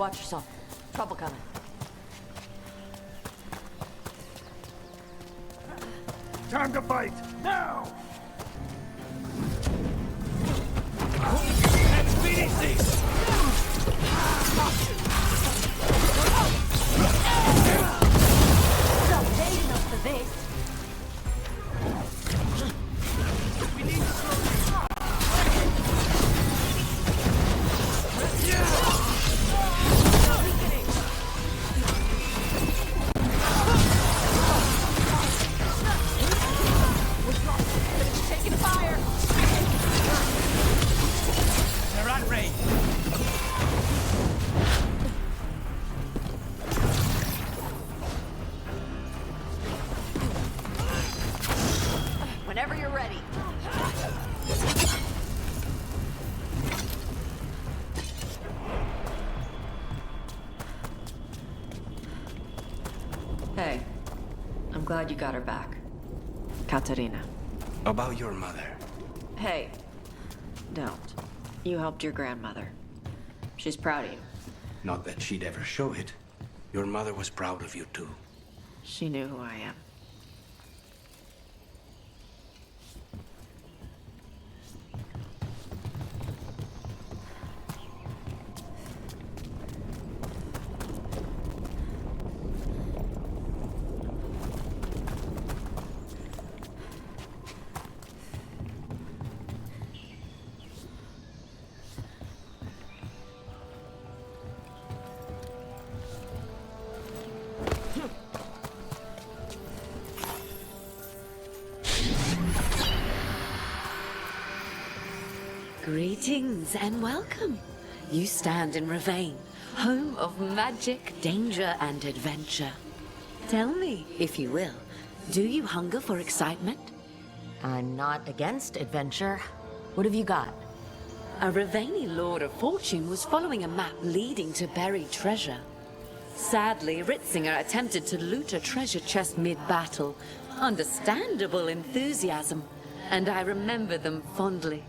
Watch yourself. Trouble coming. Time to fight! Now! That's BDC! Not vague enough for this. We need to slow this down. Taking fire. They're at range. Whenever you're ready. Hey, I'm glad you got her back. Katarina. About your mother. Hey, don't. You helped your grandmother. She's proud of you. Not that she'd ever show it. Your mother was proud of you too. She knew who I am. Greetings and welcome. You stand in Ravane, home of magic, danger, and adventure. Tell me, if you will, do you hunger for excitement? I'm not against adventure. What have you got? A Ravani Lord of Fortune was following a map leading to buried treasure. Sadly, Ritzinger attempted to loot a treasure chest mid-battle. Understandable enthusiasm, and I remember them fondly.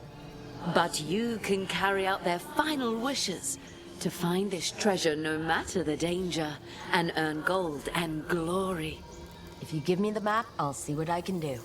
But you can carry out their final wishes to find this treasure no matter the danger, and earn gold and glory. If you give me the map, I'll see what I can do.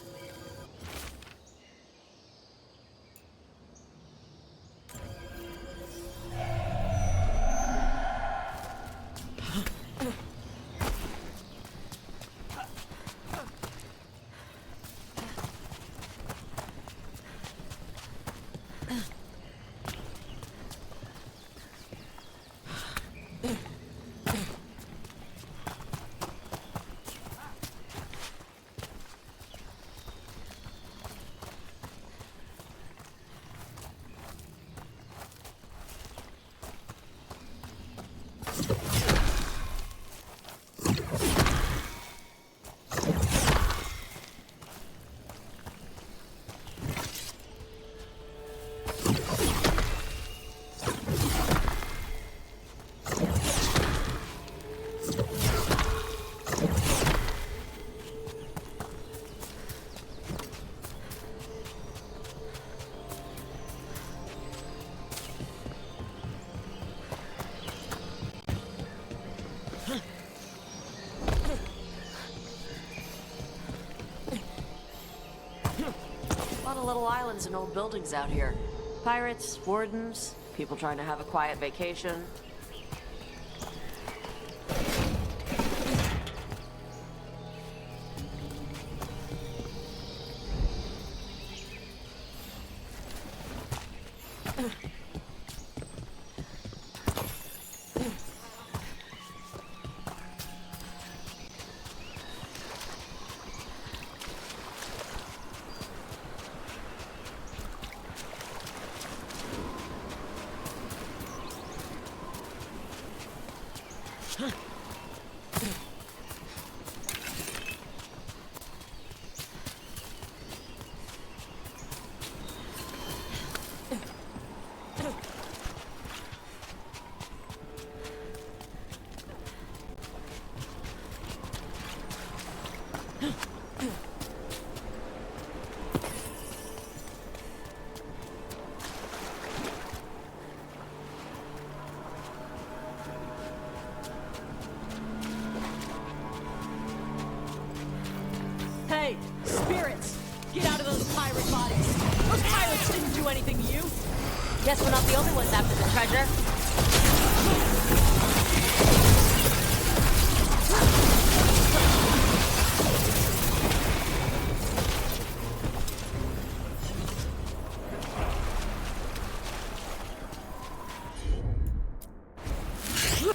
A lot of little islands and old buildings out here. Pirates, wardens, people trying to have a quiet vacation. Spirits! Get out of those pirate bodies! Those pirates didn't do anything to you! Guess we're not the only ones after the treasure.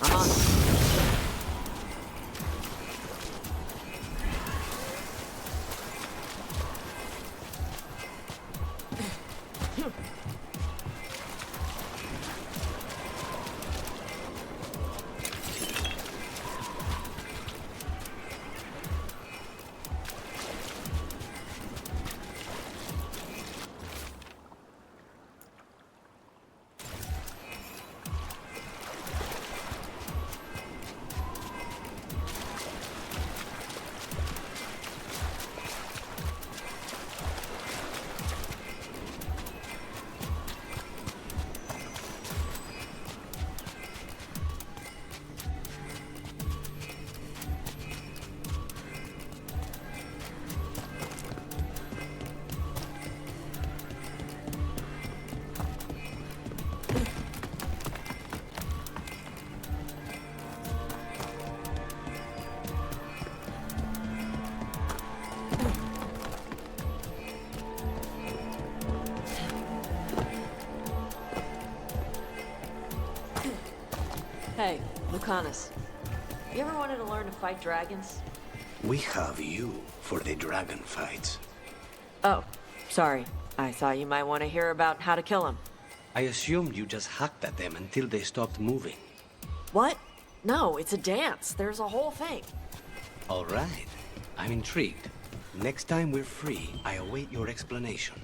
I'm on. Hey, Lucanus. You ever wanted to learn to fight dragons? We have you for the dragon fights. Oh, sorry. I thought you might want to hear about how to kill them. I assumed you just hacked at them until they stopped moving. What? No, it's a dance. There's a whole thing. All right. I'm intrigued. Next time we're free, I await your explanation.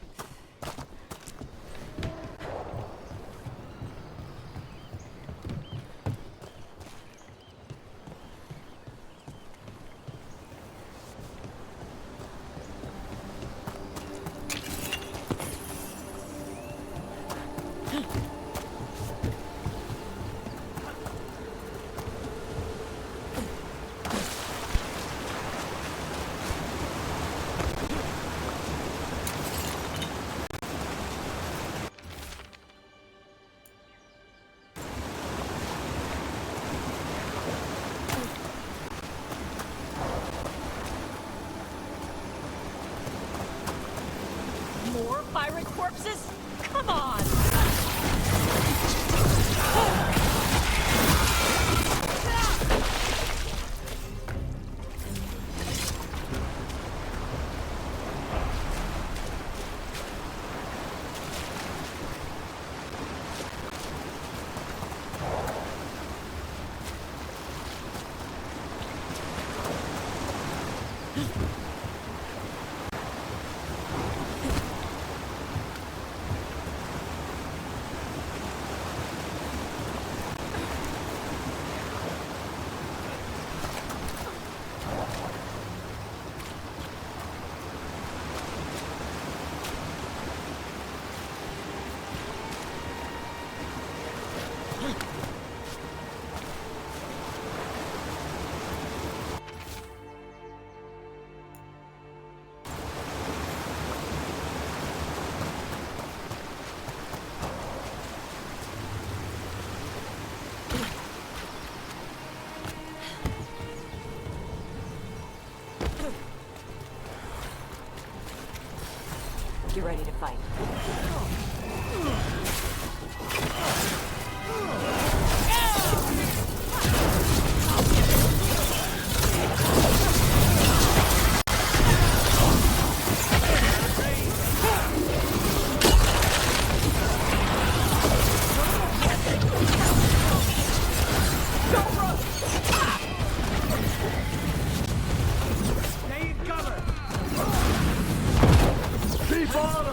More pirate corpses? Come on! Get ready to fight. Stay in cover! Keep on 'em!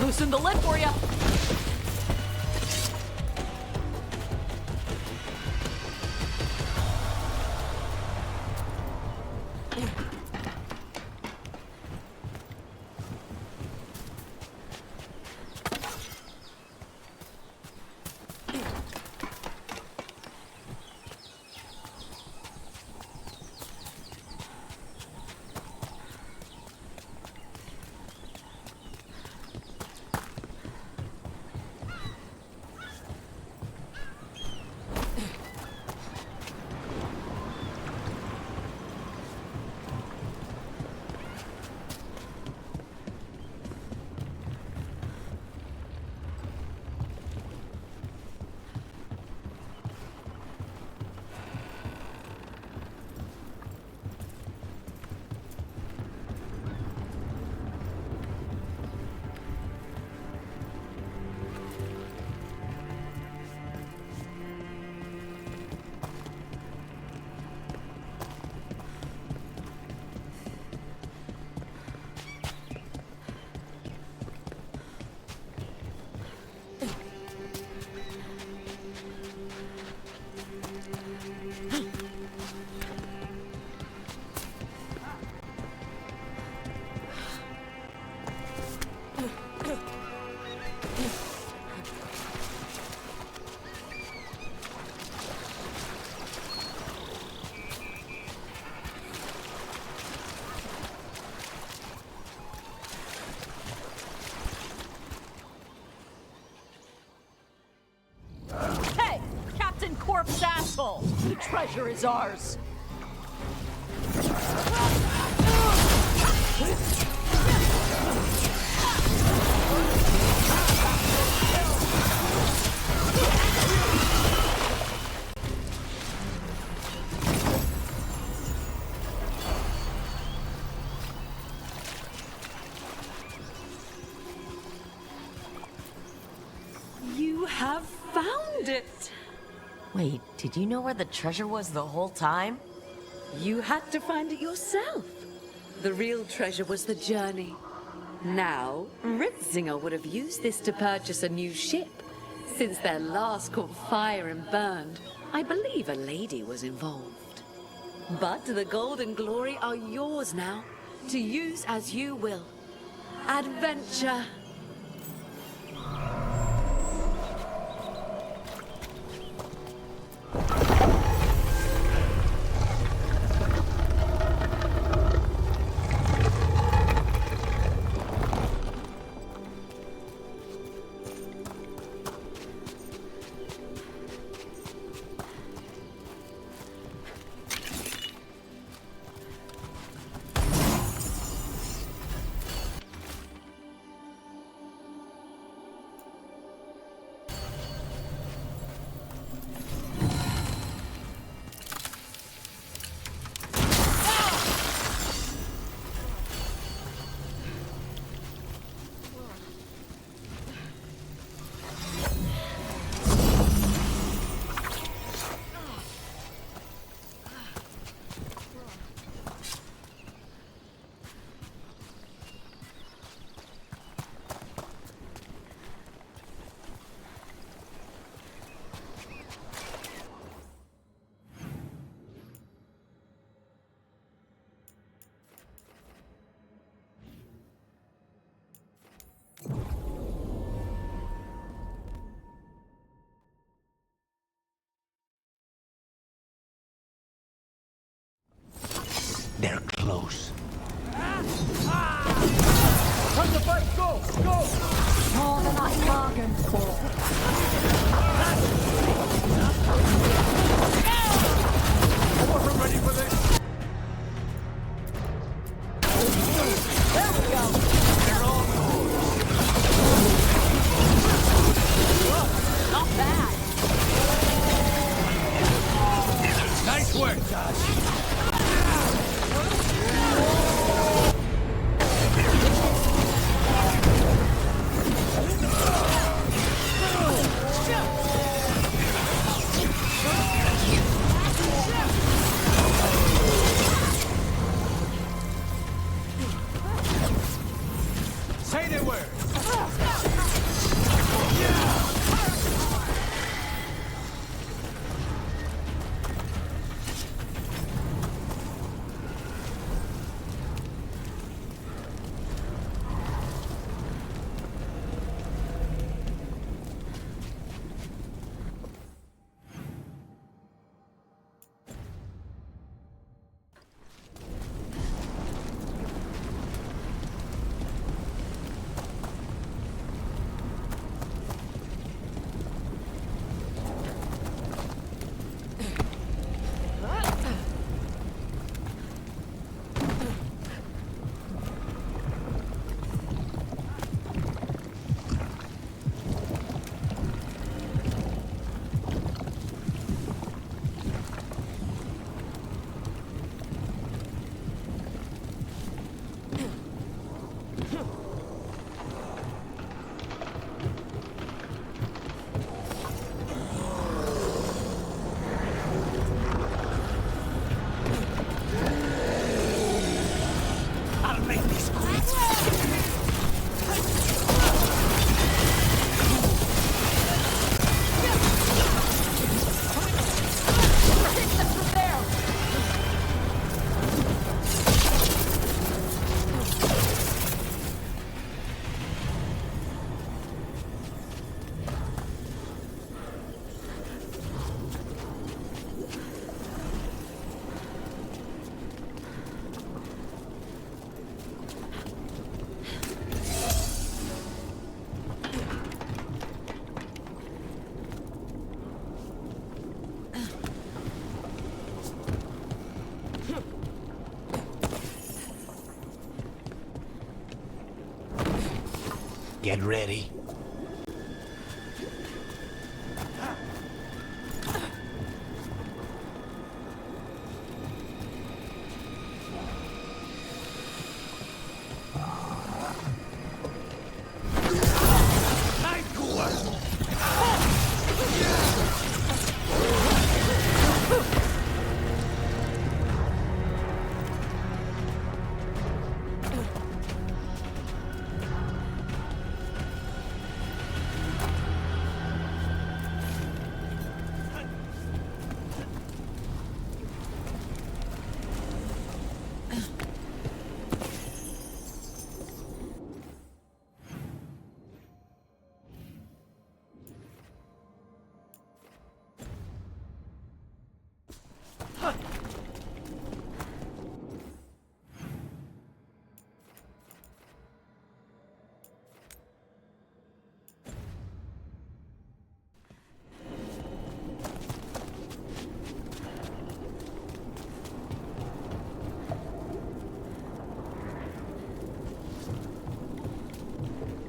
Loosen the lid for you. treasure is ours. You have found it! Wait, did you know where the treasure was the whole time? You had to find it yourself. The real treasure was the journey. Now, Ritzinger would have used this to purchase a new ship. Since their last caught fire and burned, I believe a lady was involved. But the gold and glory are yours now, to use as you will. Adventure! They're close. Time to fight! Go! Go! More than I bargained for. I wasn't ready for this! There we go. They're all Not bad. nice work, Josh! Get ready.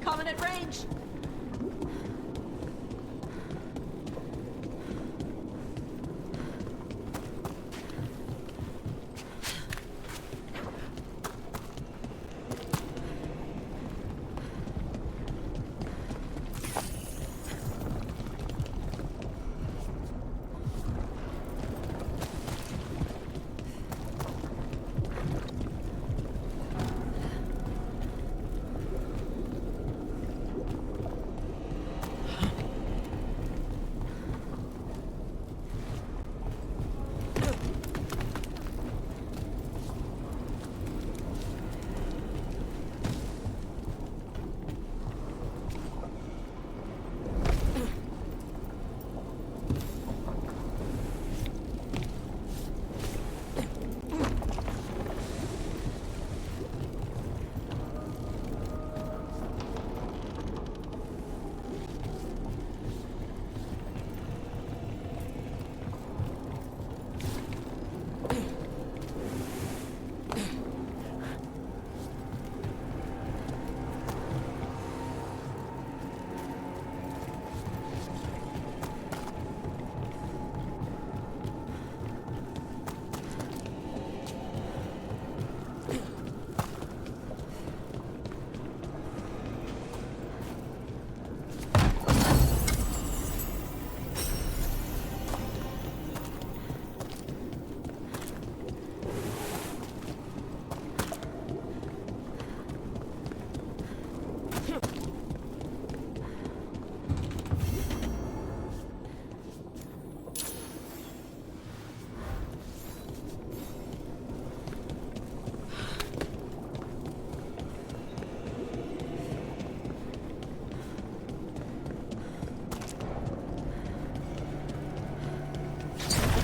Coming at range.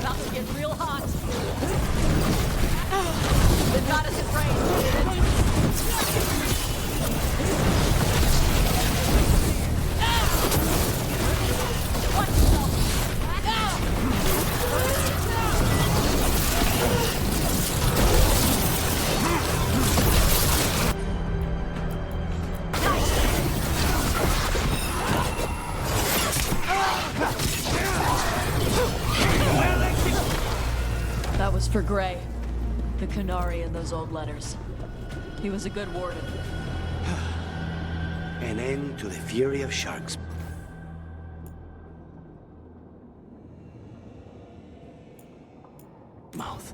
About to get real hot. They've got us at range. Watch That was for Gray. The Canary in those old letters. He was a good warden. An end to the fury of sharks. Mouth.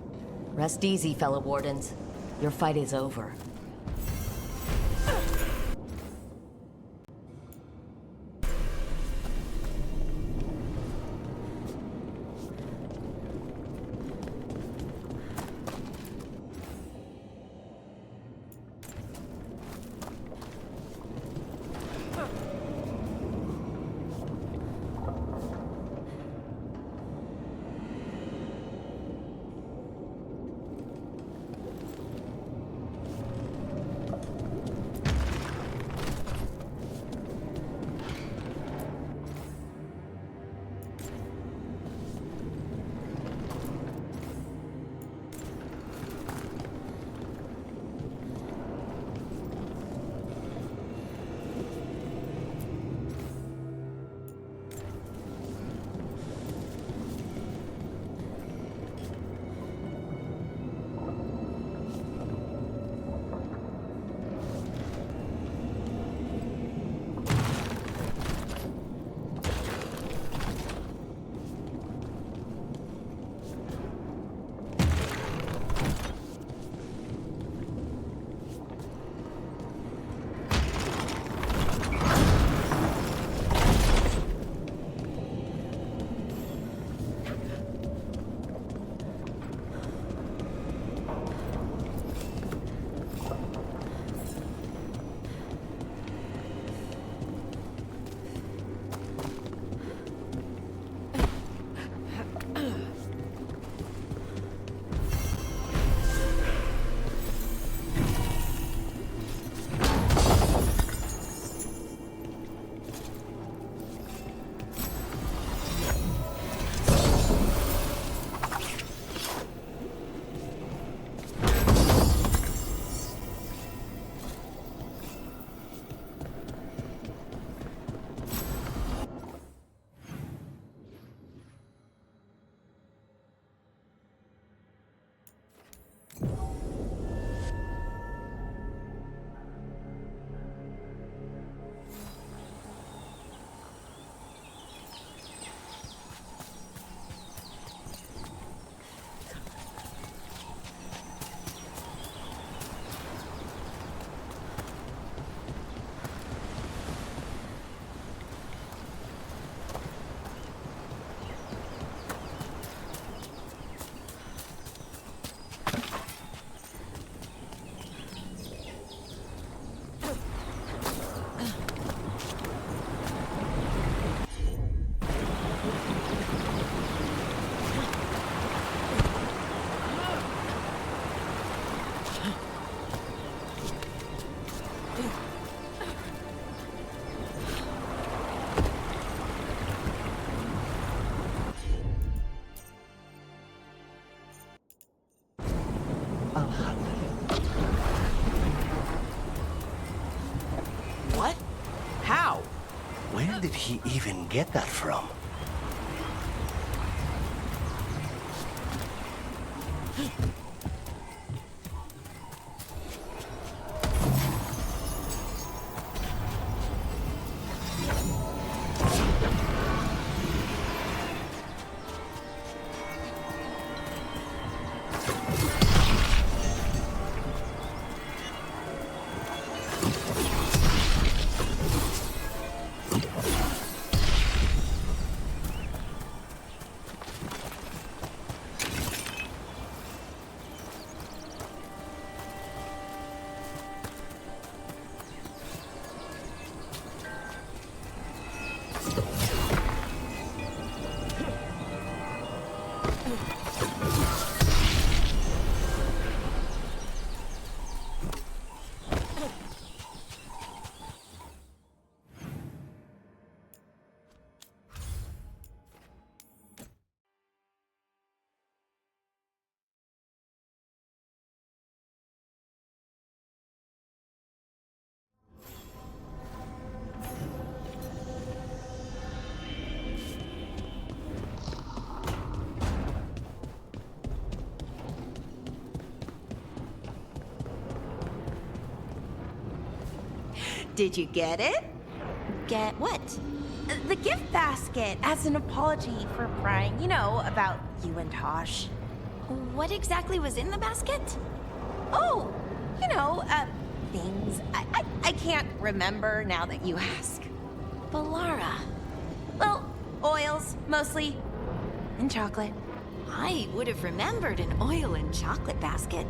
Rest easy, fellow wardens. Your fight is over. he even get that from? Did you get it? Get what? The gift basket as an apology for prying, you know, about you and Tosh. What exactly was in the basket? Oh, you know, things. I can't remember now that you ask. Balara. Well, oils, mostly. And chocolate. I would have remembered an oil and chocolate basket.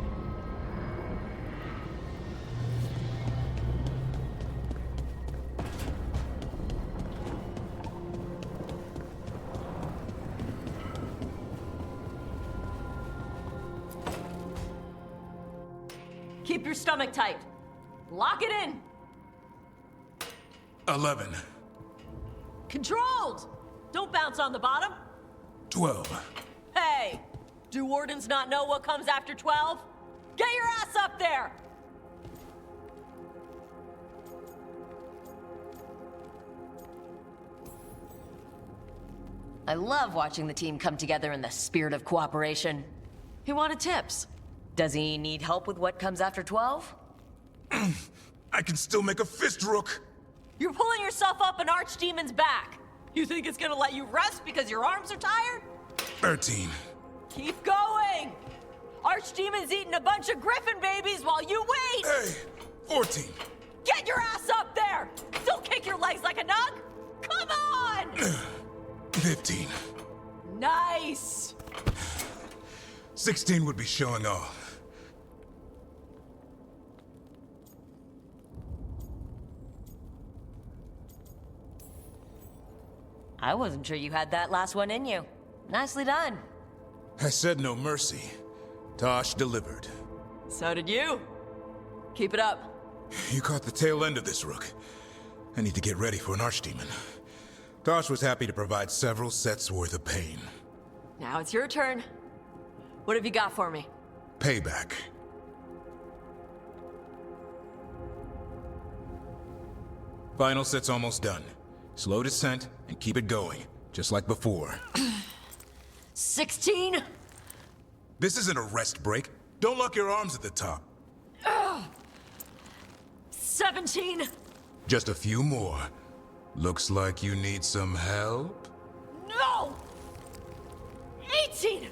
Keep your stomach tight. Lock it in. 11. Controlled. Don't bounce on the bottom. 12. Hey, do wardens not know what comes after 12? Get your ass up there! I love watching the team come together in the spirit of cooperation. He wanted tips. Does he need help with what comes after 12? I can still make a fist rook. You're pulling yourself up an archdemon's back. You think it's gonna let you rest because your arms are tired? 13. Keep going! Archdemon's eating a bunch of griffin babies while you wait! Hey, 14. Get your ass up there! Don't kick your legs like a nug! Come on! 15. Nice! 16 would be showing off. I wasn't sure you had that last one in you. Nicely done. I said no mercy. Tosh delivered. So did you. Keep it up. You caught the tail end of this, Rook. I need to get ready for an archdemon. Tosh was happy to provide several sets worth of pain. Now it's your turn. What have you got for me? Payback. Final set's almost done. Slow descent and keep it going, just like before. 16? This isn't a rest break. Don't lock your arms at the top. 17? Just a few more. Looks like you need some help? No! 18!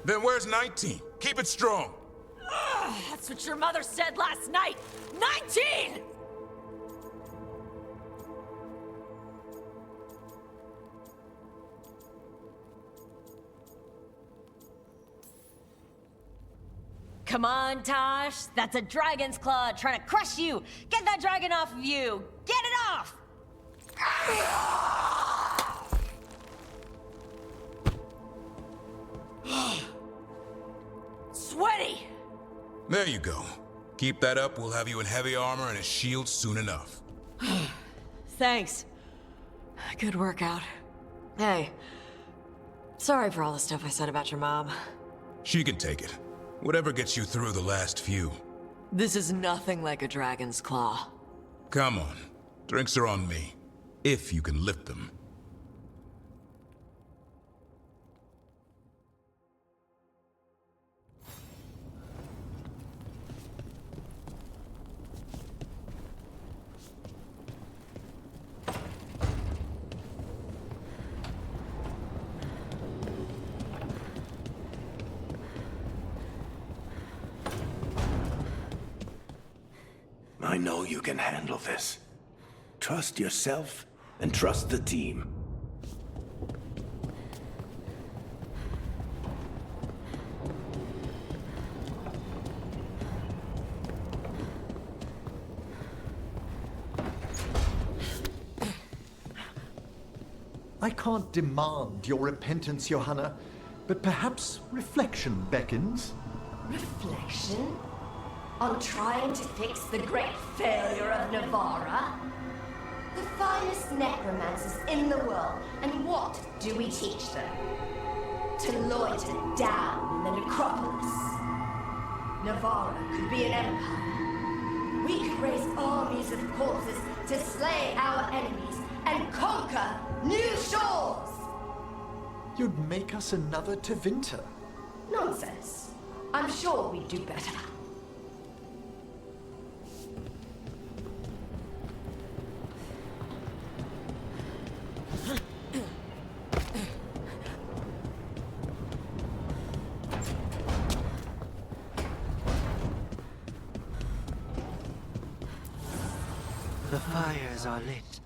Then where's 19? Keep it strong. That's what your mother said last night! 19! Come on, Tosh. That's a dragon's claw trying to crush you. Get that dragon off of you. Get it off! Sweaty! There you go. Keep that up, we'll have you in heavy armor and a shield soon enough. Thanks. Good workout. Hey, sorry for all the stuff I said about your mom. She can take it. Whatever gets you through the last few. This is nothing like a dragon's claw. Come on. Drinks are on me. If you can lift them. I know you can handle this. Trust yourself and trust the team. I can't demand your repentance, Johanna, but perhaps reflection beckons. Reflection? On trying to fix the great failure of Navarra? The finest necromancers in the world, and what do we teach them? To loiter down in the necropolis. Navarra could be an empire. We could raise armies of corpses to slay our enemies and conquer new shores! You'd make us another Tevinter. Nonsense. I'm sure we'd do better. The fires are lit.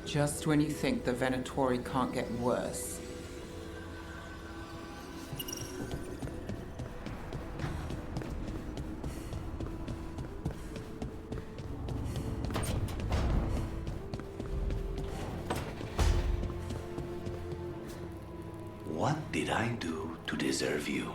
Just when you think the Venatori can't get worse. What did I do to deserve you?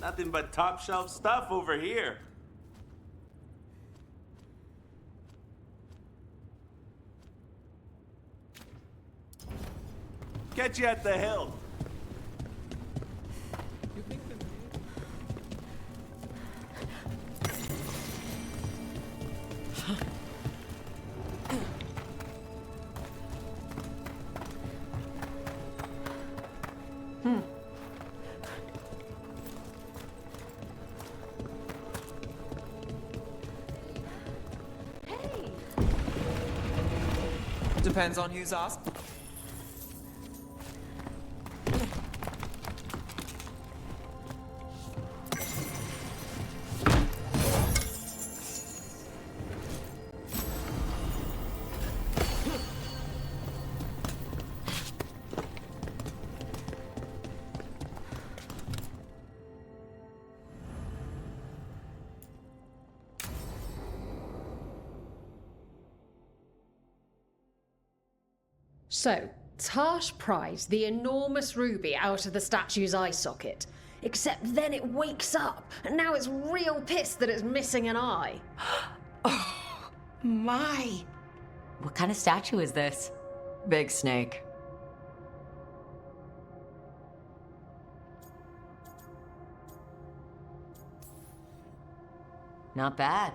Nothing but top shelf stuff over here. Get you at the hill. Depends on who's asked. So, Tarsh pries the enormous ruby out of the statue's eye socket. Except then it wakes up, and now it's real pissed that it's missing an eye. Oh, my. What kind of statue is this? Big snake. Not bad.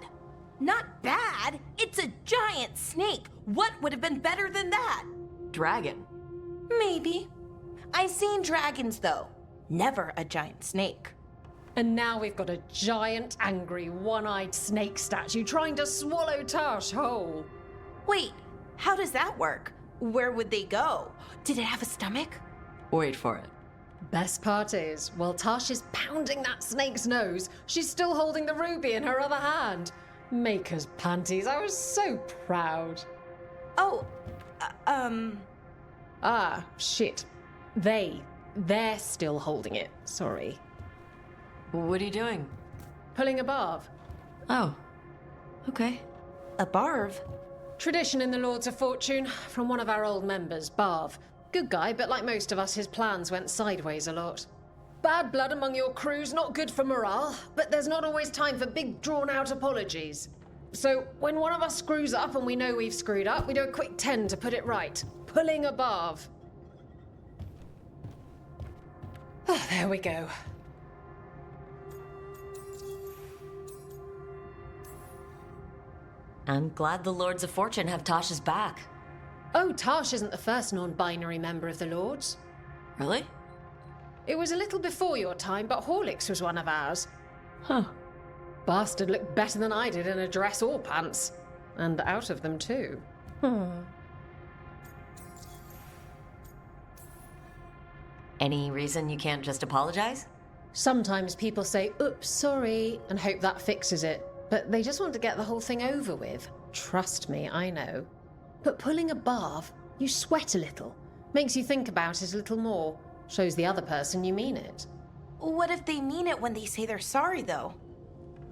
Not bad? It's a giant snake. What would have been better than that? Dragon. Maybe. I've seen dragons, though. Never a giant snake. And now we've got a giant, angry, one-eyed snake statue trying to swallow Tarsh whole. Wait, how does that work? Where would they go? Did it have a stomach? Wait for it. Best part is, while Tarsh is pounding that snake's nose, she's still holding the ruby in her other hand. Maker's panties, I was so proud. Oh, Ah, shit. They're still holding it, sorry. What are you doing? Pulling a barb. Oh, okay. A barb? Tradition in the Lords of Fortune, from one of our old members, Barv. Good guy, but like most of us, his plans went sideways a lot. Bad blood among your crew's not good for morale, but there's not always time for big, drawn-out apologies. So, when one of us screws up and we know we've screwed up, we do a quick 10 to put it right. Pulling a Barv. Oh, there we go. I'm glad the Lords of Fortune have Tasha's back. Oh, Tarsh isn't the first non-binary member of the Lords. Really? It was a little before your time, but Horlicks was one of ours. Huh. Bastard looked better than I did in a dress or pants. And out of them, too. Any reason you can't just apologize? Sometimes people say, oops, sorry, and hope that fixes it. But they just want to get the whole thing over with. Trust me, I know. But pulling a barb, you sweat a little. Makes you think about it a little more. Shows the other person you mean it. What if they mean it when they say they're sorry, though?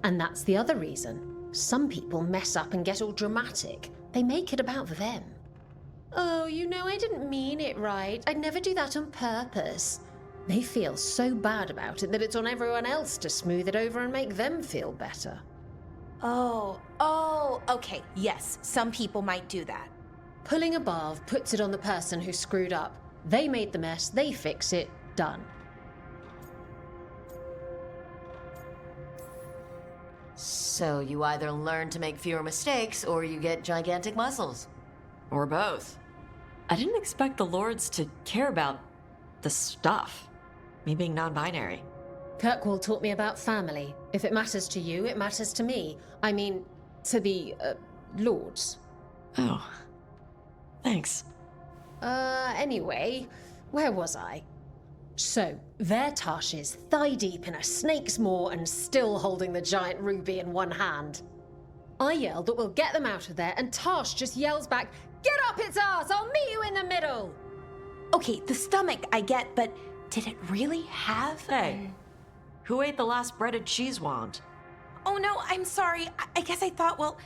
And that's the other reason. Some people mess up and get all dramatic. They make it about them. Oh, you know, I didn't mean it right. I'd never do that on purpose. They feel so bad about it that it's on everyone else to smooth it over and make them feel better. Oh, okay. Yes, some people might do that. Pulling a barb puts it on the person who screwed up. They made the mess, they fix it, done. So you either learn to make fewer mistakes or you get gigantic muscles. Or both. I didn't expect the Lords to care about the stuff. Me being non-binary. Kirkwall taught me about family. If it matters to you, it matters to me. I mean, to the, Lords. Oh. Thanks. Anyway, where was I? So, there Tarsh is, thigh-deep in a snake's maw and still holding the giant ruby in one hand. I yelled that we'll get them out of there, and Tarsh just yells back, "Get up its ass! I'll meet you in the middle!" Okay, the stomach I get, but did it really have... Hey, who ate the last breaded cheese wand? Oh no, I'm sorry. I guess I thought, well...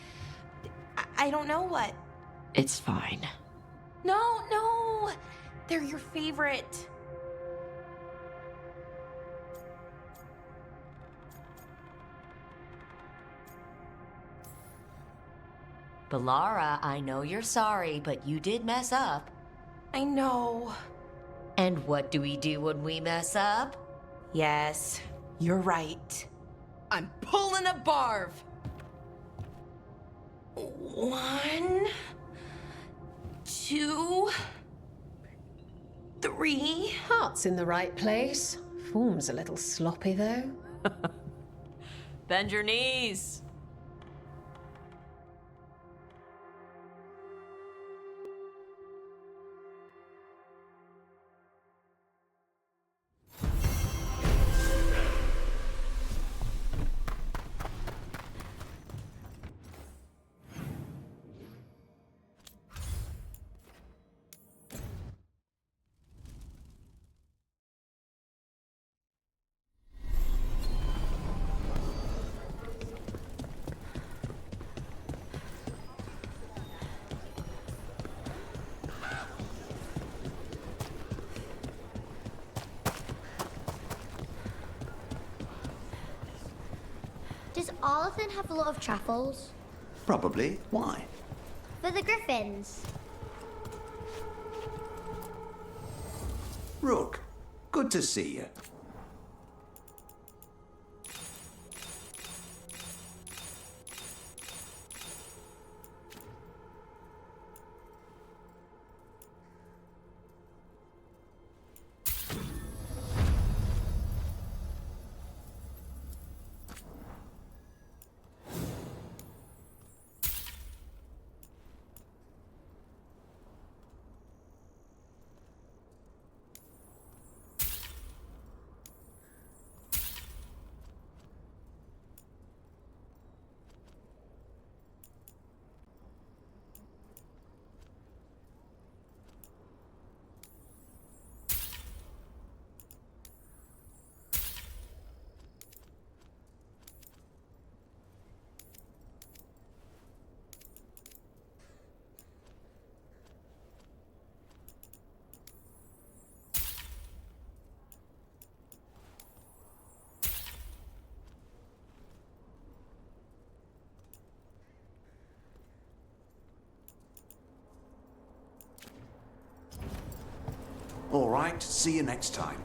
I don't know what. It's fine. No! They're your favorite. Balara, I know you're sorry, but you did mess up. I know. And what do we do when we mess up? Yes, you're right. I'm pulling a barb. 1, 2, 3. Heart's in the right place. Form's a little sloppy, though. Bend your knees. Does Arlathan have a lot of truffles? Probably. Why? For the griffins. Rook, good to see you. All right, see you next time.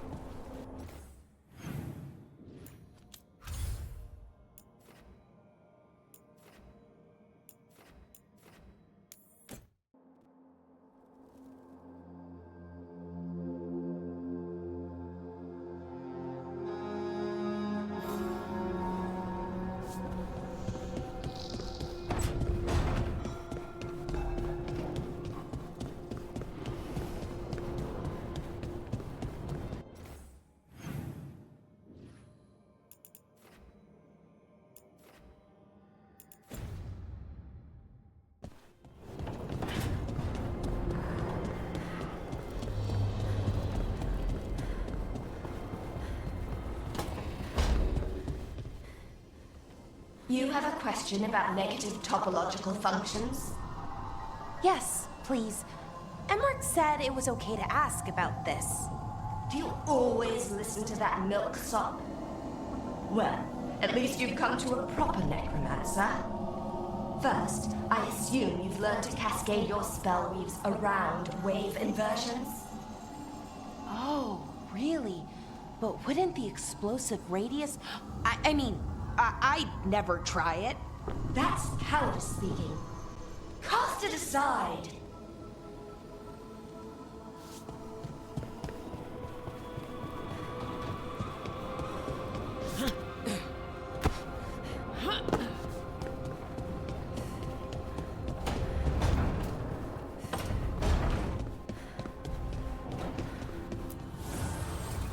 You have a question about negative topological functions? Yes, please. Emmerich said it was okay to ask about this. Do you always listen to that milksop? Well, at least you've come to a proper necromancer. First, I assume you've learned to cascade your spell weaves around wave inversions? Oh, really? But wouldn't the explosive radius... I'd never try it. That's Howard speaking. Cast it aside!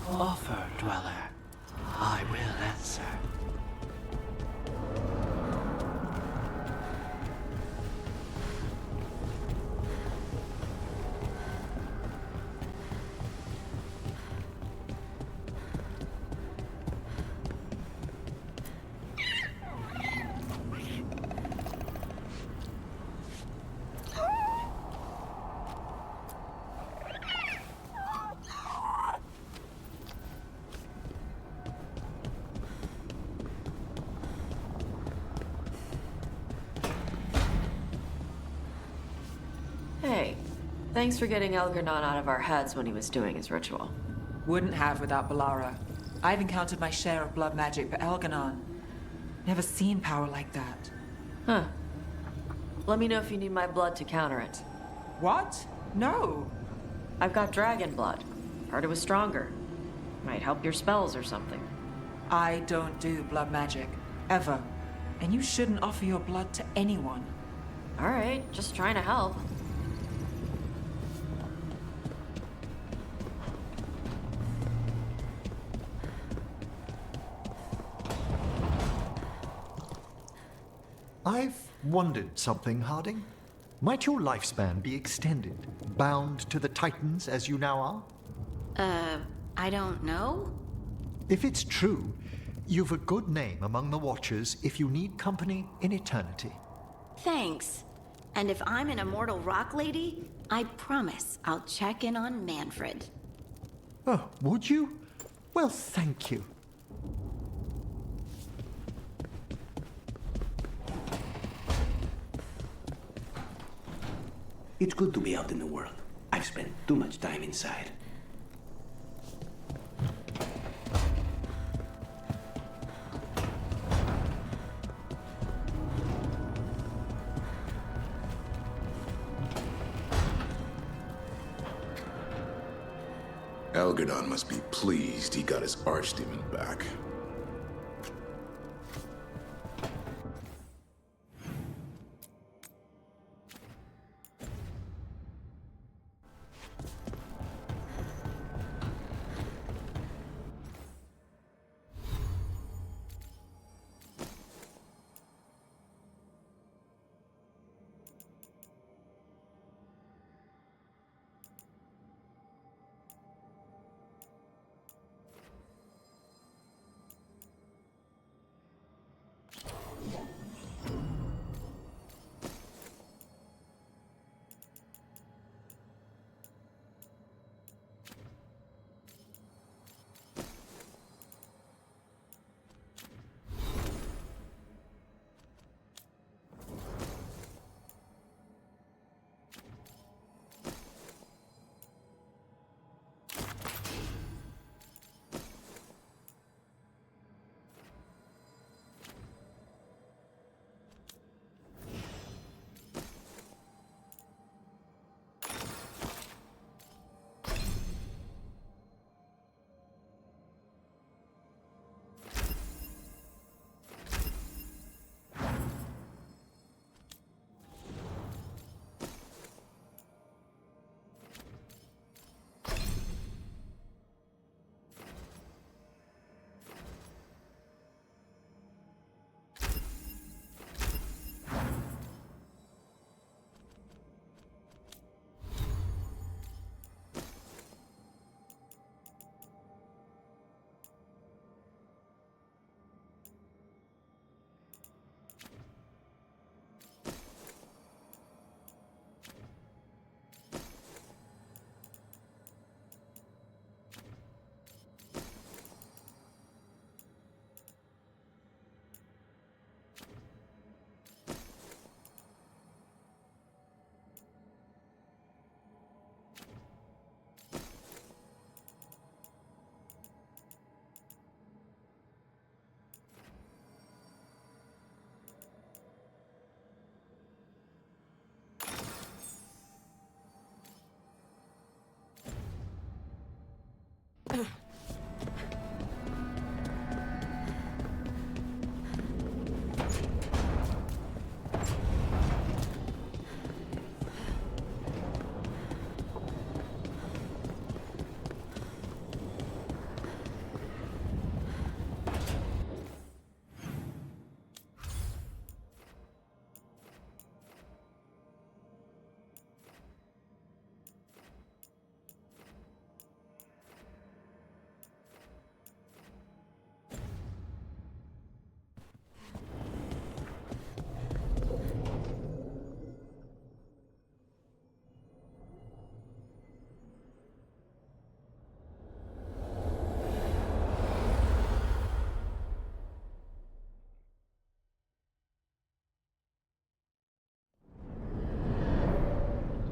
Offer, Dweller. I will answer. Hey, thanks for getting Elgarnon out of our heads when he was doing his ritual. Wouldn't have without Balara. I've encountered my share of blood magic, but Elgarnon... never seen power like that. Huh. Let me know if you need my blood to counter it. What? No. I've got dragon blood. Heard it was stronger. Might help your spells or something. I don't do blood magic. Ever. And you shouldn't offer your blood to anyone. Alright, just trying to help. I've wondered something, Harding. Might your lifespan be extended, bound to the Titans as you now are? I don't know. If it's true, you've a good name among the Watchers if you need company in eternity. Thanks. And if I'm an immortal rock lady, I promise I'll check in on Manfred. Oh, would you? Well, thank you. It's good to be out in the world. I've spent too much time inside. Algernon must be pleased he got his archdemon back.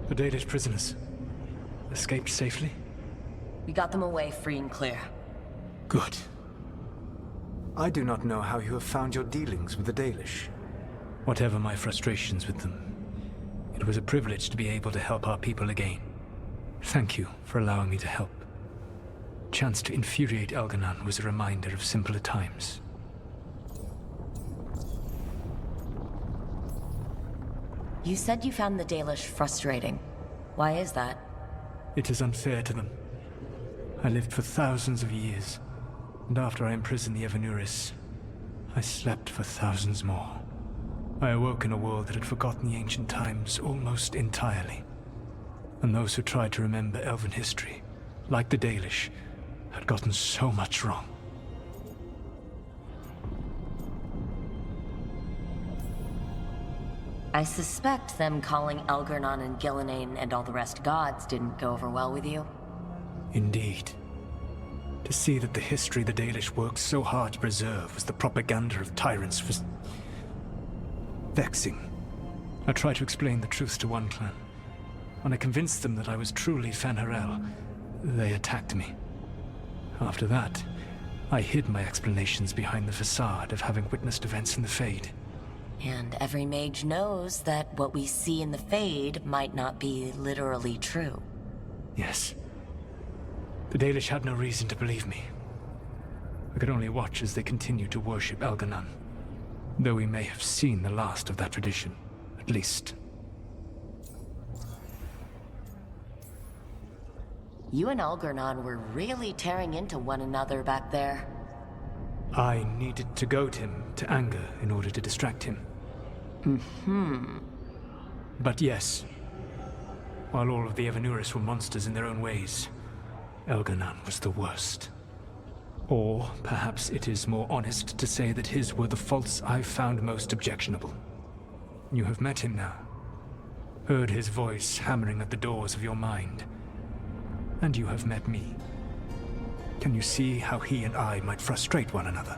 The Dalish prisoners escaped safely? We got them away free and clear. Good. I do not know how you have found your dealings with the Dalish. Whatever my frustrations with them, it was a privilege to be able to help our people again. Thank you for allowing me to help. Chance to infuriate Algernon was a reminder of simpler times. You said you found the Dalish frustrating. Why is that? It is unfair to them. I lived for thousands of years, and after I imprisoned the Evanuris, I slept for thousands more. I awoke in a world that had forgotten the ancient times almost entirely. And those who tried to remember Elven history, like the Dalish, had gotten so much wrong. I suspect them calling Algernon and Gillenane and all the rest gods didn't go over well with you. Indeed. To see that the history the Dalish worked so hard to preserve was the propaganda of tyrants was vexing. I tried to explain the truth to one clan, When I convinced them that I was truly Fen'Harel, they attacked me. After that, I hid my explanations behind the facade of having witnessed events in the Fade. And every mage knows that what we see in the Fade might not be literally true. Yes. The Dalish had no reason to believe me. I could only watch as they continued to worship Elganon, though we may have seen the last of that tradition, at least. You and Algernon were really tearing into one another back there. I needed to goad him to anger in order to distract him. But yes, while all of the Evanuris were monsters in their own ways, Elganon was the worst. Or perhaps it is more honest to say that his were the faults I found most objectionable. You have met him now, heard his voice hammering at the doors of your mind, and you have met me. Can you see how he and I might frustrate one another?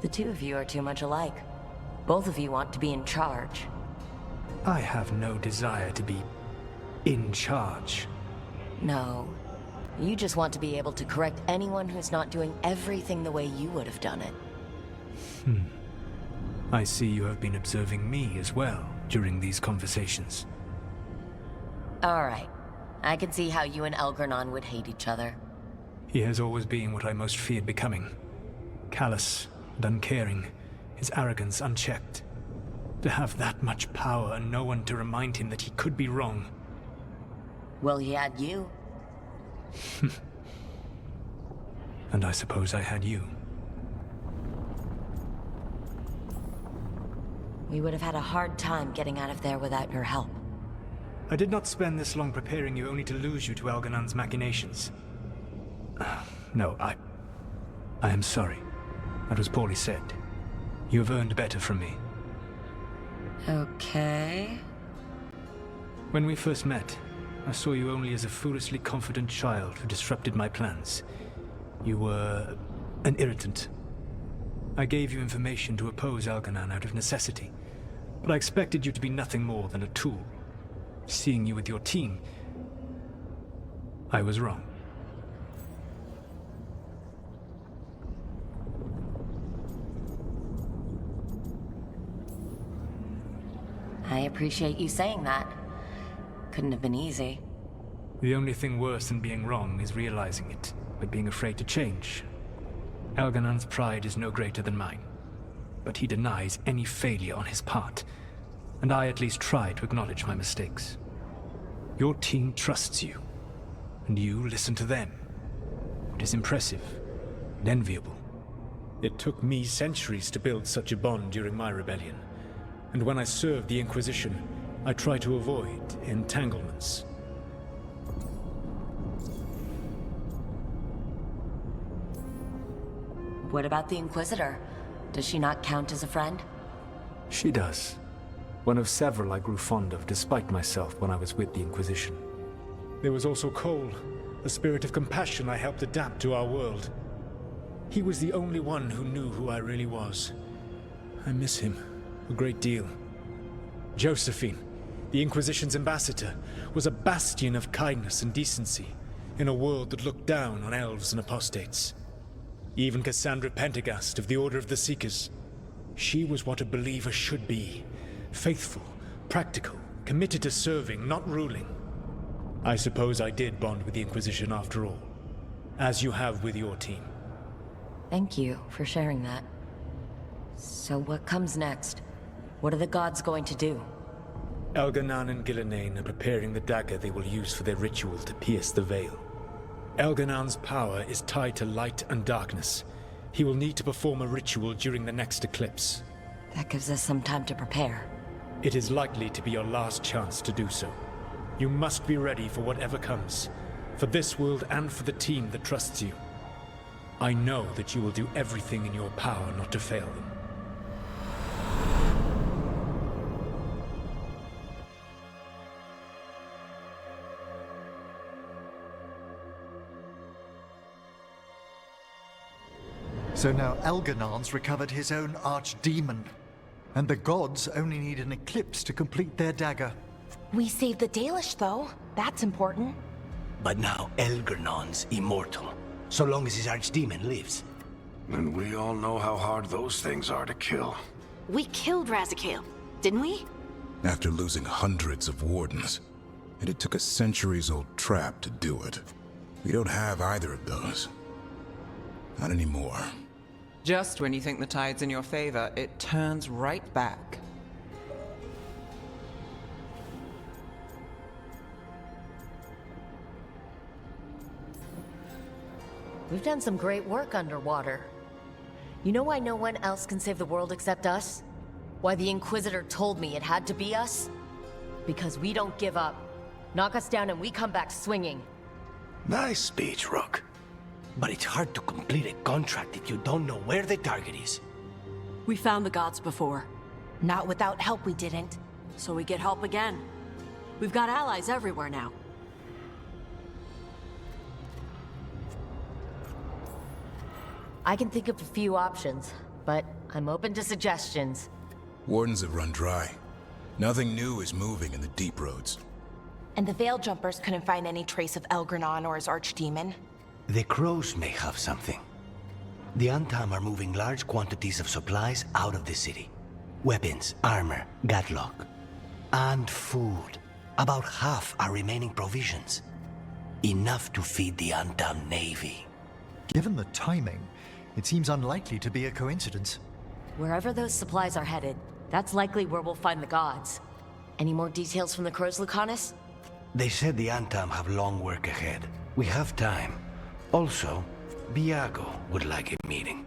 The two of you are too much alike. Both of you want to be in charge. I have no desire to be in charge. No. You just want to be able to correct anyone who's not doing everything the way you would have done it. I see you have been observing me as well during these conversations. All right. I can see how you and Elgernon would hate each other. He has always been what I most feared becoming. Callous and uncaring, his arrogance unchecked. To have that much power and no one to remind him that he could be wrong. Well, he had you. And I suppose I had you. We would have had a hard time getting out of there without your help. I did not spend this long preparing you only to lose you to Elganon's machinations. No, I am sorry. That was poorly said. You have earned better from me. Okay. When we first met, I saw you only as a foolishly confident child who disrupted my plans. You were an irritant. I gave you information to oppose Elganon out of necessity, but I expected you to be nothing more than a tool. Seeing you with your team, I was wrong. I appreciate you saying that. Couldn't have been easy. The only thing worse than being wrong is realizing it, but being afraid to change. Elganon's pride is no greater than mine, but he denies any failure on his part, and I at least try to acknowledge my mistakes. Your team trusts you, and you listen to them. It is impressive and enviable. It took me centuries to build such a bond during my rebellion, and when I served the Inquisition, I try to avoid entanglements. What about the Inquisitor? Does she not count as a friend? She does. One of several I grew fond of despite myself when I was with the Inquisition. There was also Cole, a spirit of compassion I helped adapt to our world. He was the only one who knew who I really was. I miss him a great deal. Josephine, the Inquisition's ambassador, was a bastion of kindness and decency in a world that looked down on elves and apostates. Even Cassandra Pendergast of the Order of the Seekers. She was what a believer should be. Faithful, practical, committed to serving, not ruling. I suppose I did bond with the Inquisition after all, as you have with your team. Thank you for sharing that. So what comes next? What are the gods going to do? Elganon and Gillenane are preparing the dagger they will use for their ritual to pierce the veil. Elganon's power is tied to light and darkness. He will need to perform a ritual during the next eclipse. That gives us some time to prepare. It is likely to be your last chance to do so. You must be ready for whatever comes, for this world and for the team that trusts you. I know that you will do everything in your power not to fail them. So now Elganon's recovered his own archdemon. And the gods only need an eclipse to complete their dagger. We saved the Dalish, though. That's important. But now Elgernon's immortal, so long as his archdemon lives. And we all know how hard those things are to kill. We killed Razikale, didn't we? After losing hundreds of wardens. And it took a centuries-old trap to do it. We don't have either of those. Not anymore. Just when you think the tide's in your favor, it turns right back. We've done some great work underwater. You know why no one else can save the world except us? Why the Inquisitor told me it had to be us? Because we don't give up. Knock us down and we come back swinging. Nice speech, Rook. But it's hard to complete a contract if you don't know where the target is. We found the gods before. Not without help, we didn't. So we get help again. We've got allies everywhere now. I can think of a few options, but I'm open to suggestions. Wardens have run dry. Nothing new is moving in the deep roads. And the Veil Jumpers couldn't find any trace of Elgernon or his archdemon. The crows may have something. The Antam are moving large quantities of supplies out of the city. Weapons, armor, gatlock. And food. About half are remaining provisions. Enough to feed the Antam navy. Given the timing, it seems unlikely to be a coincidence. Wherever those supplies are headed, that's likely where we'll find the gods. Any more details from the crows, Lucanus? They said the Antam have long work ahead. We have time. Also, Biago would like a meeting.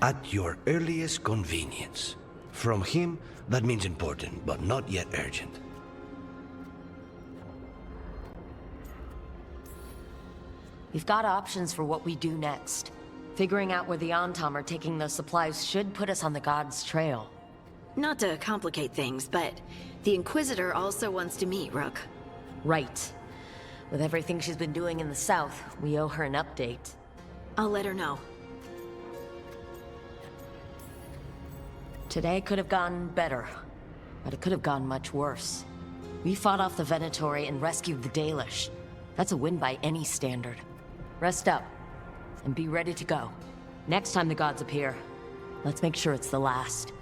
At your earliest convenience. From him, that means important, but not yet urgent. We've got options for what we do next. Figuring out where the Antam are taking those supplies should put us on the gods' trail. Not to complicate things, but the Inquisitor also wants to meet Rook. Right. With everything she's been doing in the south, we owe her an update. I'll let her know. Today could have gone better, but it could have gone much worse. We fought off the Venatori and rescued the Dalish. That's a win by any standard. Rest up, and be ready to go. Next time the gods appear, let's make sure it's the last.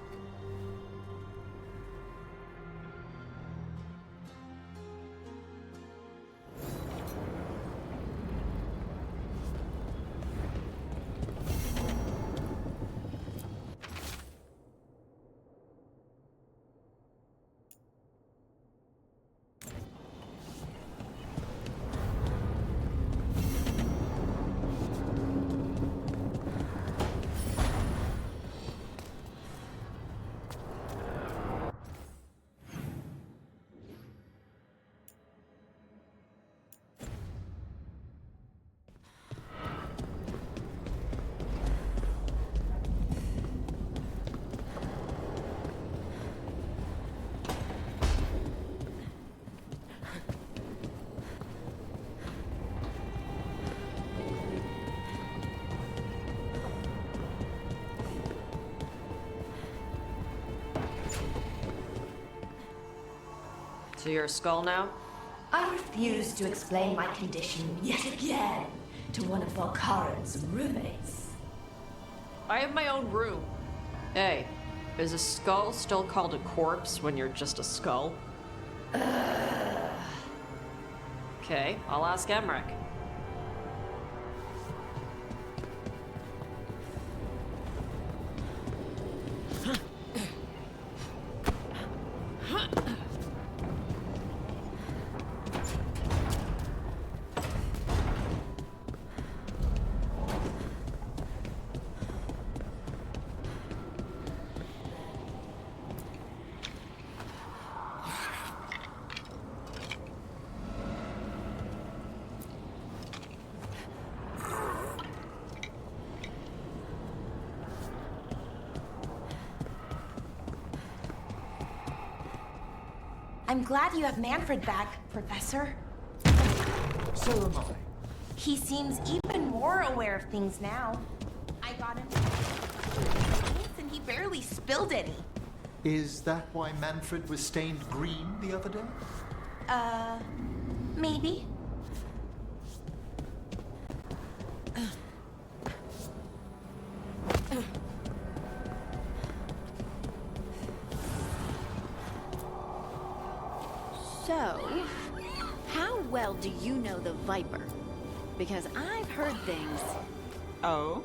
To your skull now? I refuse to explain my condition yet again to one of Volkaran's roommates. I have my own room. Hey, is a skull still called a corpse when you're just a skull? Okay, I'll ask Emmerich. I'm glad you have Manfred back, Professor. So am I. He seems even more aware of things now. I got him. barely spilled any. Is that why Manfred was stained green the other day? Maybe. So, how well do you know the Viper? Because I've heard things. Oh?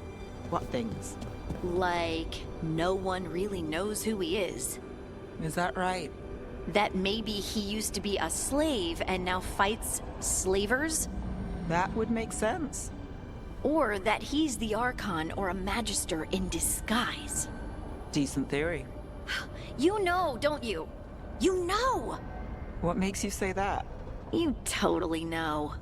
What things? Like, no one really knows who he is. Is that right? That maybe he used to be a slave and now fights slavers? That would make sense. Or that he's the Archon or a Magister in disguise. Decent theory. You know, don't you? You know! What makes you say that? You totally know.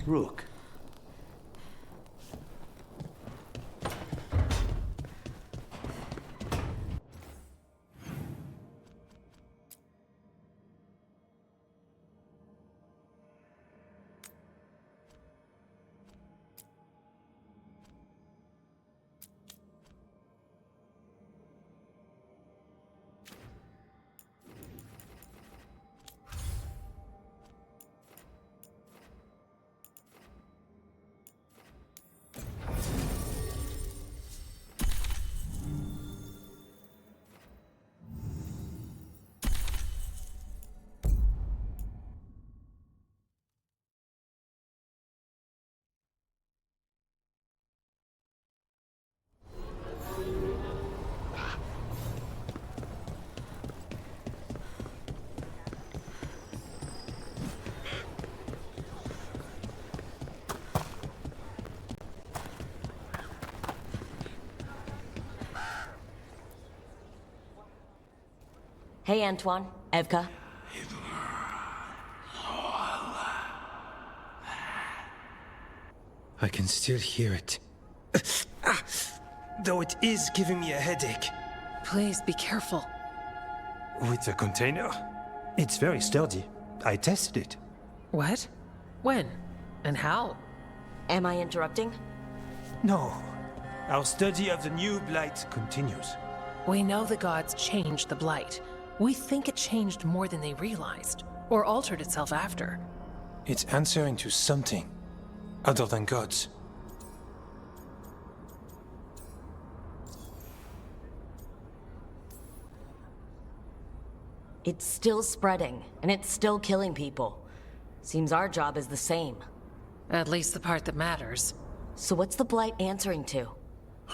Rook. Hey, Antoine. Evka. I can still hear it. Though it is giving me a headache. Please be careful. With the container? It's very sturdy. I tested it. What? When? And how? Am I interrupting? No. Our study of the new Blight continues. We know the gods changed the Blight. We think it changed more than they realized, or altered itself after. It's answering to something other than gods. It's still spreading, and it's still killing people. Seems our job is the same. At least the part that matters. So what's the Blight answering to?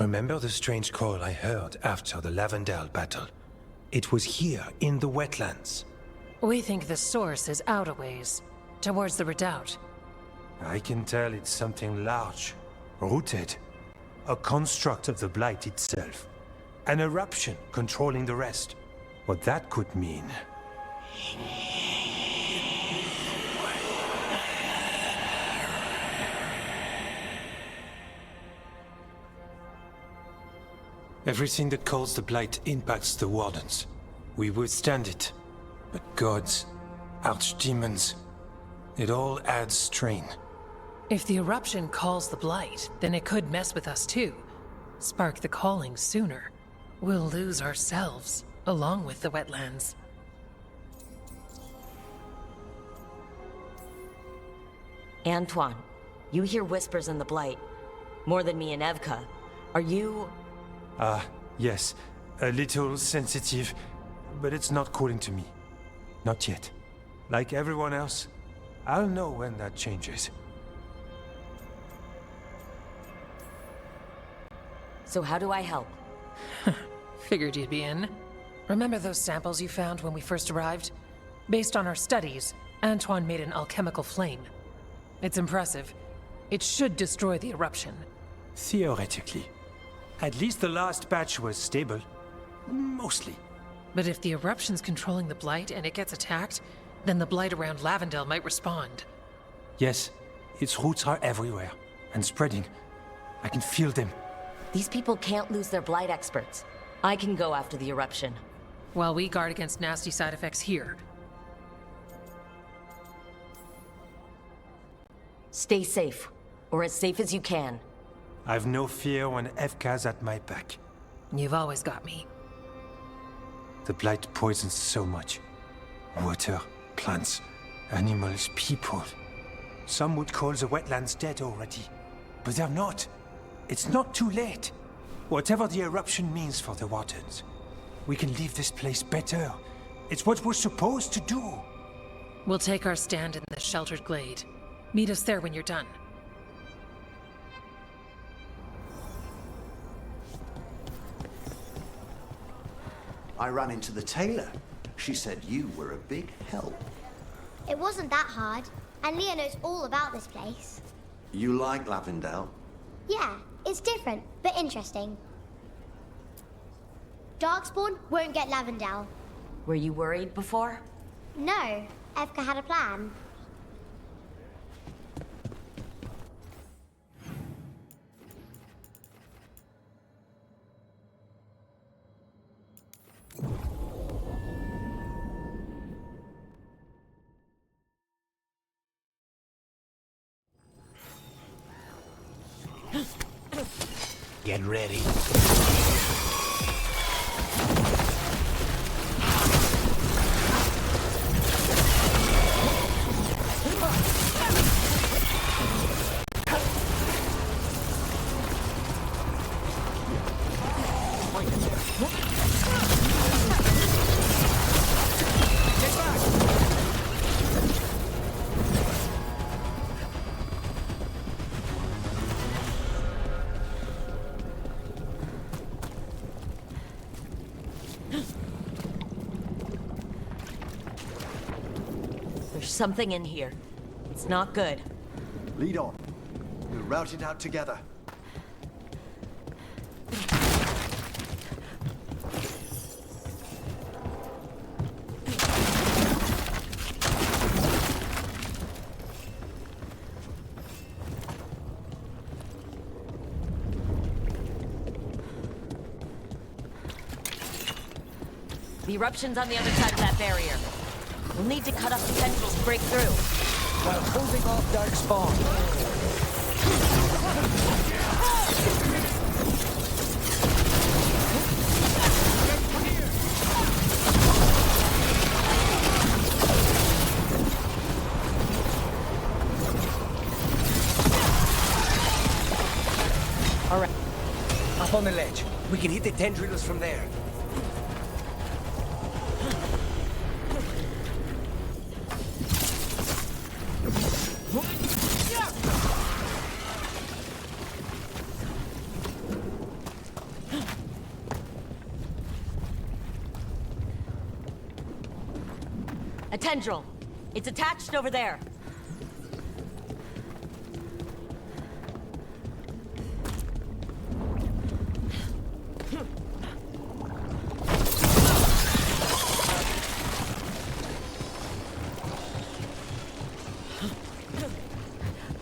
Remember the strange call I heard after the Lavendale battle? It was here, in the wetlands. We think the source is out a ways, towards the redoubt. I can tell it's something large, rooted. A construct of the Blight itself. An eruption controlling the rest. What that could mean... Everything that calls the Blight impacts the Wardens. We withstand it. But gods, archdemons, it all adds strain. If the eruption calls the Blight, then it could mess with us too. Spark the calling sooner. We'll lose ourselves, along with the wetlands. Antoine, you hear whispers in the Blight. More than me and Evka. Are you... Yes. A little sensitive, but it's not calling to me. Not yet. Like everyone else, I'll know when that changes. So how do I help? Figured you'd be in. Remember those samples you found when we first arrived? Based on our studies, Antoine made an alchemical flame. It's impressive. It should destroy the eruption. Theoretically. At least the last batch was stable. Mostly. But if the eruption's controlling the Blight and it gets attacked, Then the blight around Lavendale might respond. Yes, its roots are everywhere and spreading. I can feel them. These people can't lose their blight experts. I can go after the eruption. While we guard against nasty side effects here. Stay safe, or as safe as you can. I've no fear when Evka's at my back. You've always got me. The blight poisons so much. Water, plants, animals, people. Some would call the wetlands dead already. But they're not. It's not too late. Whatever the eruption means for the Wardens, we can leave this place better. It's what we're supposed to do. We'll take our stand in the sheltered glade. Meet us there when you're done. I ran into the tailor. She said you were a big help. It wasn't that hard, and Leah knows all about this place. You like Lavendale? Yeah, it's different, but interesting. Darkspawn won't get Lavendale. Were you worried before? No, Evka had a plan. Get ready. There's something in here. It's not good. Lead on. We'll rout it out together. The eruption's on the other side of that barrier. We'll need to cut off the tendrils to break through. While holding off Darkspawn. All right. Up on the ledge. We can hit the tendrils from there. A tendril. It's attached over there.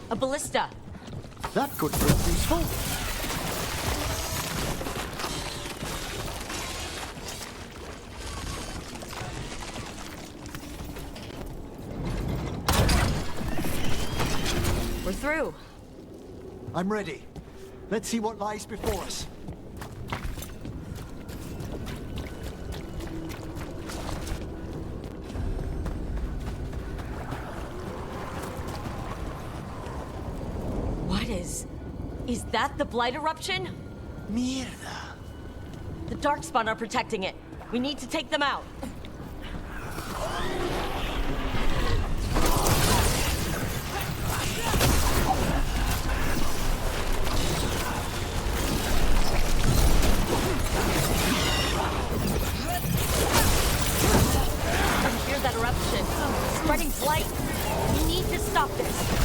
A ballista. That could prove useful. We're through. I'm ready. Let's see what lies before us. What is... Is that the blight eruption? Mierda. The Darkspawn are protecting it. We need to take them out. Hear that eruption? Spreading blight. We need to stop this.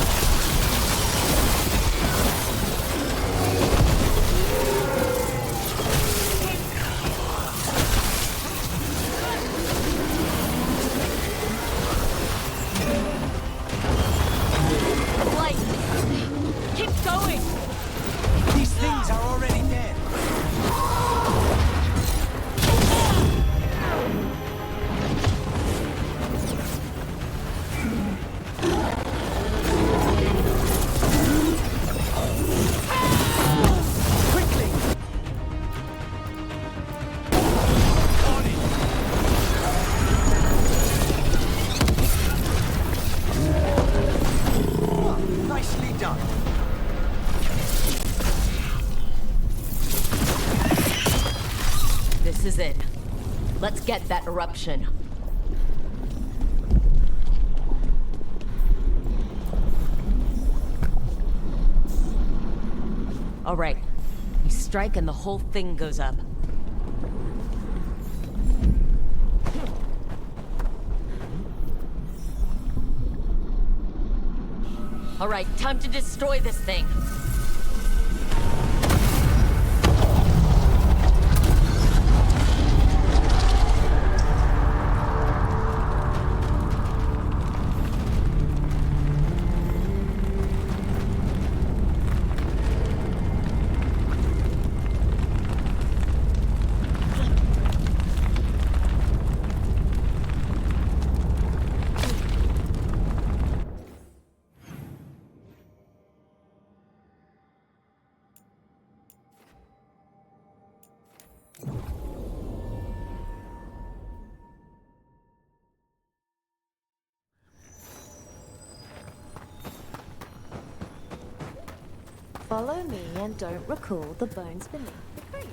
is it. Let's get that eruption. All right. We strike and the whole thing goes up. All right, time to destroy this thing. Follow me and don't recall the bones beneath the crate.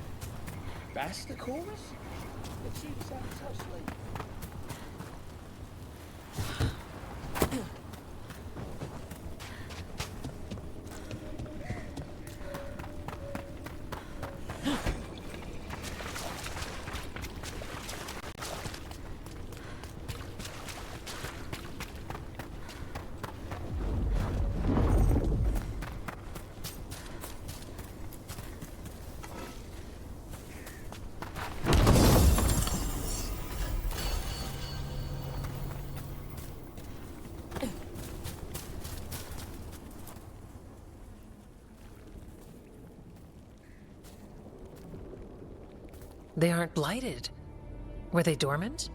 That's the chorus? It seems fantastic. They aren't blighted. Were they dormant?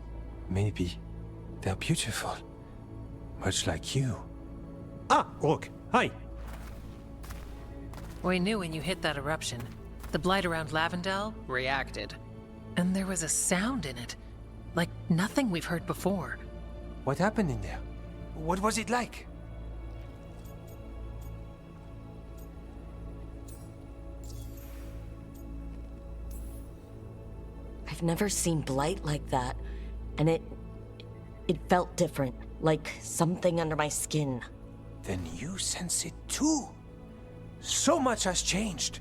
Maybe. They're beautiful. Much like you. Ah, Rook, hi. We knew when you hit that eruption. The blight around Lavendel reacted. And there was a sound in it. Like nothing we've heard before. What happened in there? What was it like? I've never seen blight like that, and it felt different, like something under my skin. Then you sense it too. So much has changed.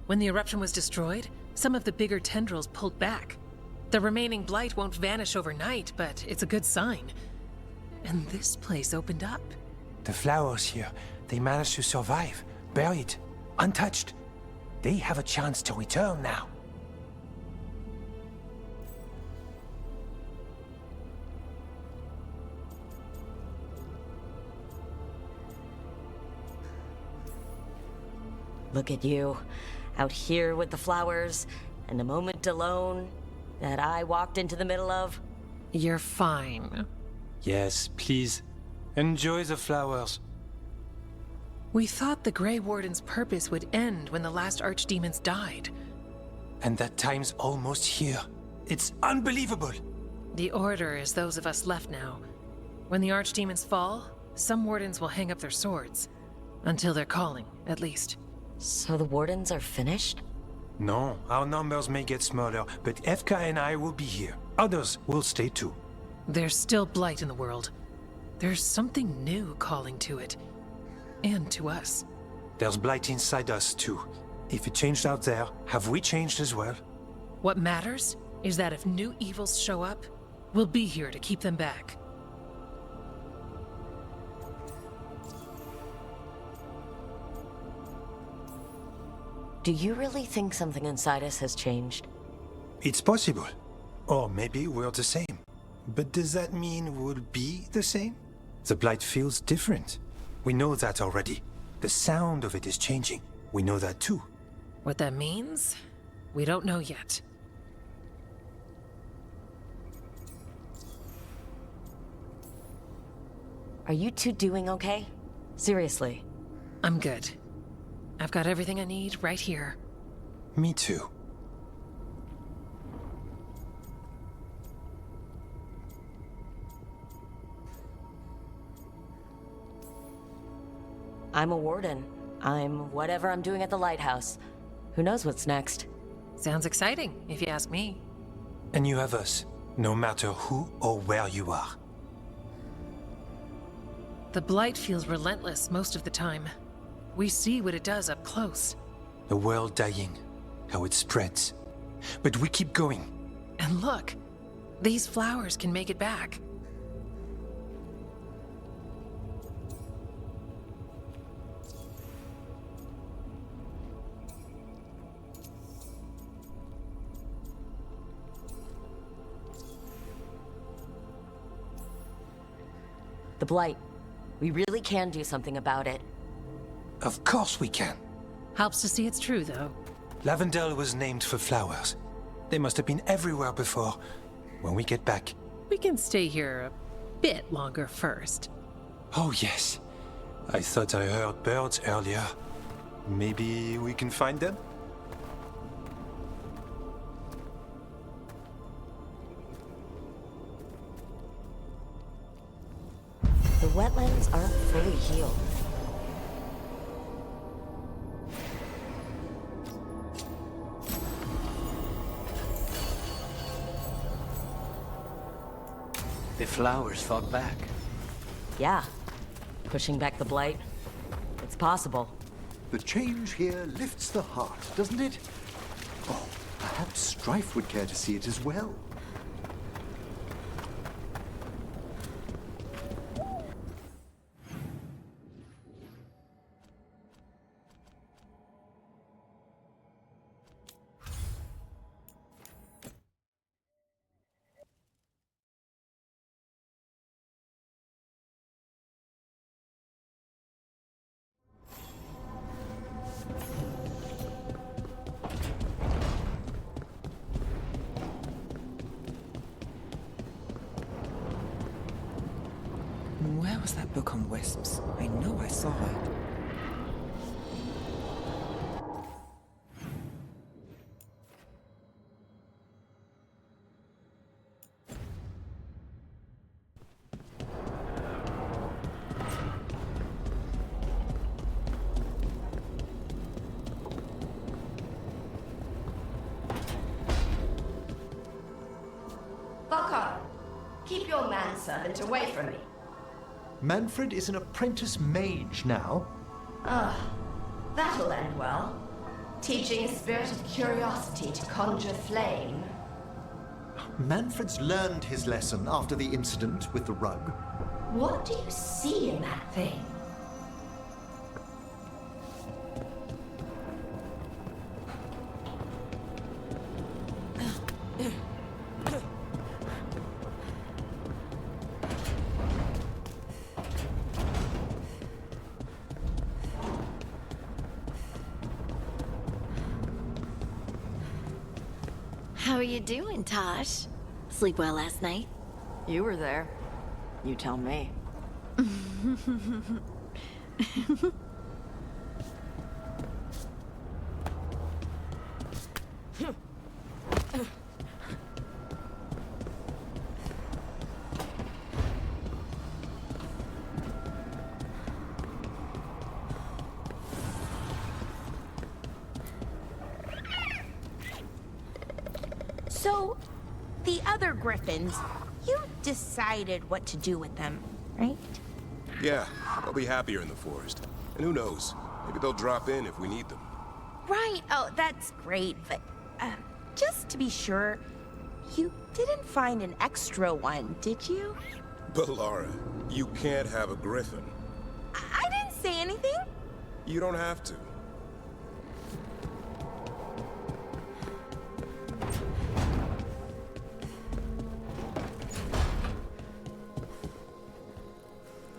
When the eruption was destroyed, some of the bigger tendrils pulled back. The remaining blight won't vanish overnight, but it's a good sign. And this place opened up. The flowers here, they managed to survive, buried, untouched. They have a chance to return now. Look at you, out here with the flowers, and a moment alone that I walked into the middle of. You're fine. Yes, please. Enjoy the flowers. We thought the Grey Warden's purpose would end when the last archdemons died. And that time's almost here. It's unbelievable. The Order is those of us left now. When the archdemons fall, some wardens will hang up their swords. Until their calling, at least. So the Wardens are finished? No, our numbers may get smaller, but FK and I will be here. Others will stay too. There's still blight in the world. There's something new calling to it. And to us. There's blight inside us too. If it changed out there, have we changed as well? What matters is that if new evils show up, we'll be here to keep them back. Do you really think something inside us has changed? It's possible. Or maybe we're the same. But does that mean we'll be the same? The blight feels different. We know that already. The sound of it is changing. We know that too. What that means? We don't know yet. Are you two doing okay? Seriously. I'm good. I've got everything I need right here. Me too. I'm a warden. I'm whatever I'm doing at the lighthouse. Who knows what's next? Sounds exciting, if you ask me. And you have us, no matter who or where you are. The blight feels relentless most of the time. We see what it does up close. The world dying, how it spreads. But we keep going. And look, these flowers can make it back. The blight. We really can do something about it. Of course we can. Helps to see it's true, though. Lavendel was named for flowers. They must have been everywhere before. When we get back... We can stay here a bit longer first. Oh, yes. I thought I heard birds earlier. Maybe we can find them? The wetlands aren't fully healed. The flowers fought back. Yeah. Pushing back the blight. It's possible. The change here lifts the heart, doesn't it? Oh, perhaps Strife would care to see it as well. Where was that book on wisps? I know I saw it. Veilguard, keep your manservant away from me. Manfred is an apprentice mage now. Ah, that'll end well. Teaching a spirit of curiosity to conjure flame. Manfred's learned his lesson after the incident with the rug. What do you see in that thing? How are you doing, Tosh? Sleep well last night? You were there. You tell me. So, the other griffins, you decided what to do with them, right? Yeah, they'll be happier in the forest. And who knows, maybe they'll drop in if we need them. Right. Oh, that's great. But just to be sure, you didn't find an extra one, did you? But Lara, you can't have a griffin. I didn't say anything. You don't have to.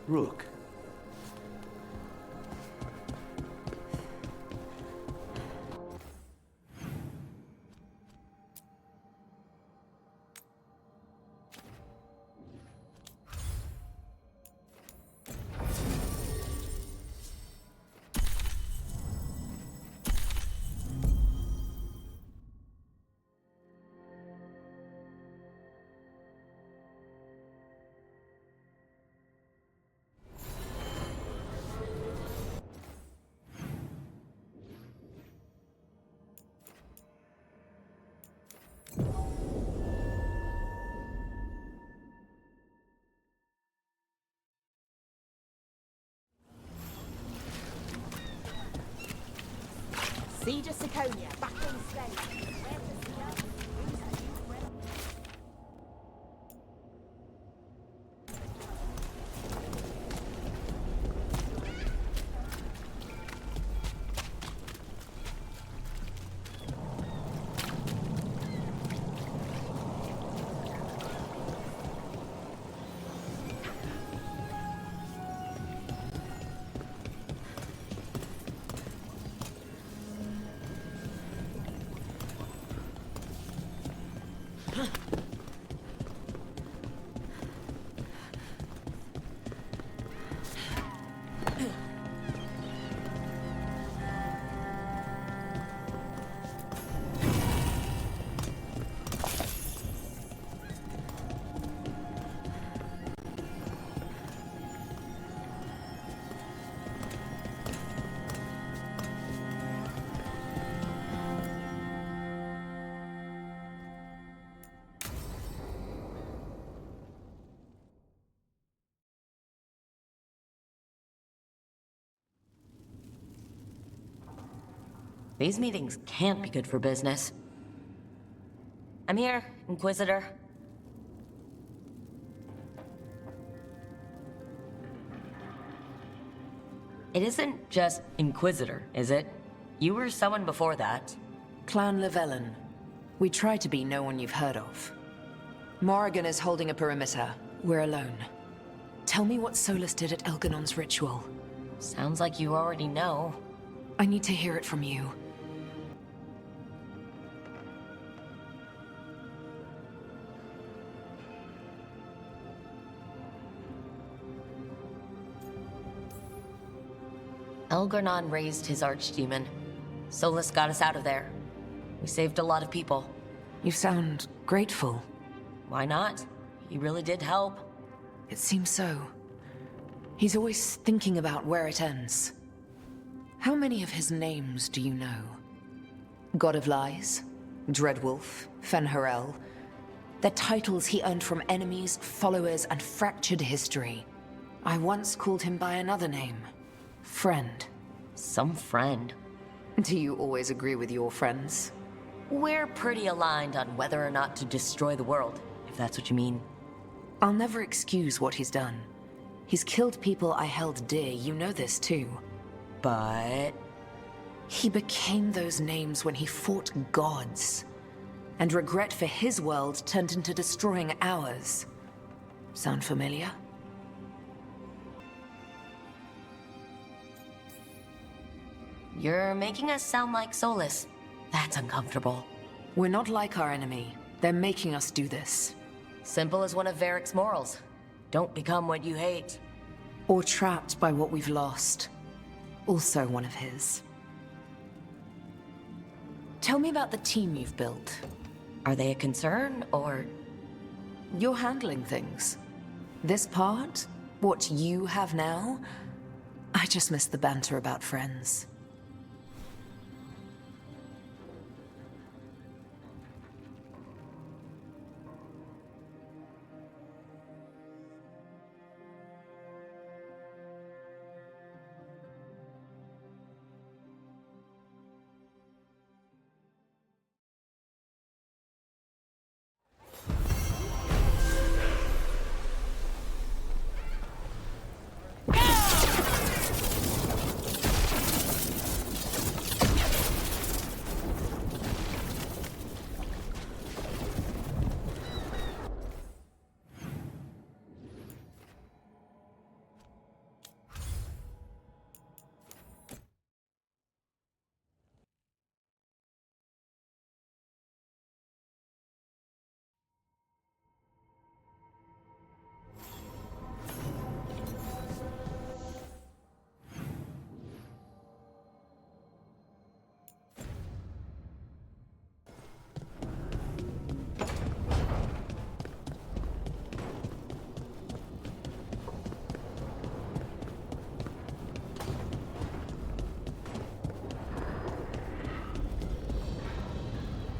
Rook. Siege of Siconia, back on stage. These meetings can't be good for business. I'm here, Inquisitor. It isn't just Inquisitor, is it? You were someone before that. Clan Llewellyn. We try to be no one you've heard of. Morrigan is holding a perimeter. We're alone. Tell me what Solus did at Elganon's ritual. Sounds like you already know. I need to hear it from you. Elgarnon raised his archdemon. Solus got us out of there. We saved a lot of people. You sound grateful. Why not? He really did help. It seems so. He's always thinking about where it ends. How many of his names do you know? God of Lies, Dreadwolf, Fen'Harel. They're titles he earned from enemies, followers, and fractured history. I once called him by another name. Friend. Some friend. Do you always agree with your friends? We're pretty aligned on whether or not to destroy the world, if that's what you mean. I'll never excuse what he's done. He's killed people I held dear, you know this too. But... he became those names when he fought gods. And regret for his world turned into destroying ours. Sound familiar? You're making us sound like Solus. That's uncomfortable. We're not like our enemy. They're making us do this. Simple as one of Varric's morals. Don't become what you hate. Or trapped by what we've lost. Also one of his. Tell me about the team you've built. Are they a concern, or...? You're handling things. This part, what you have now, I just miss the banter about friends.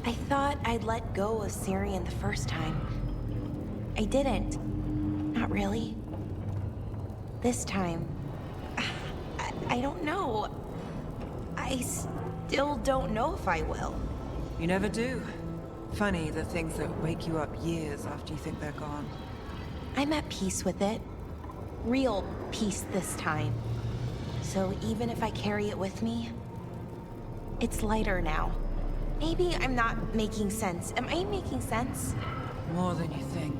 I thought I'd let go of Syrian the first time. I didn't. Not really. This time... I don't know. still don't know if I will. You never do. Funny, the things that wake you up years after you think they're gone. I'm at peace with it. Real peace this time. So even if I carry it with me, it's lighter now. Maybe I'm not making sense. Am I making sense? More than you think.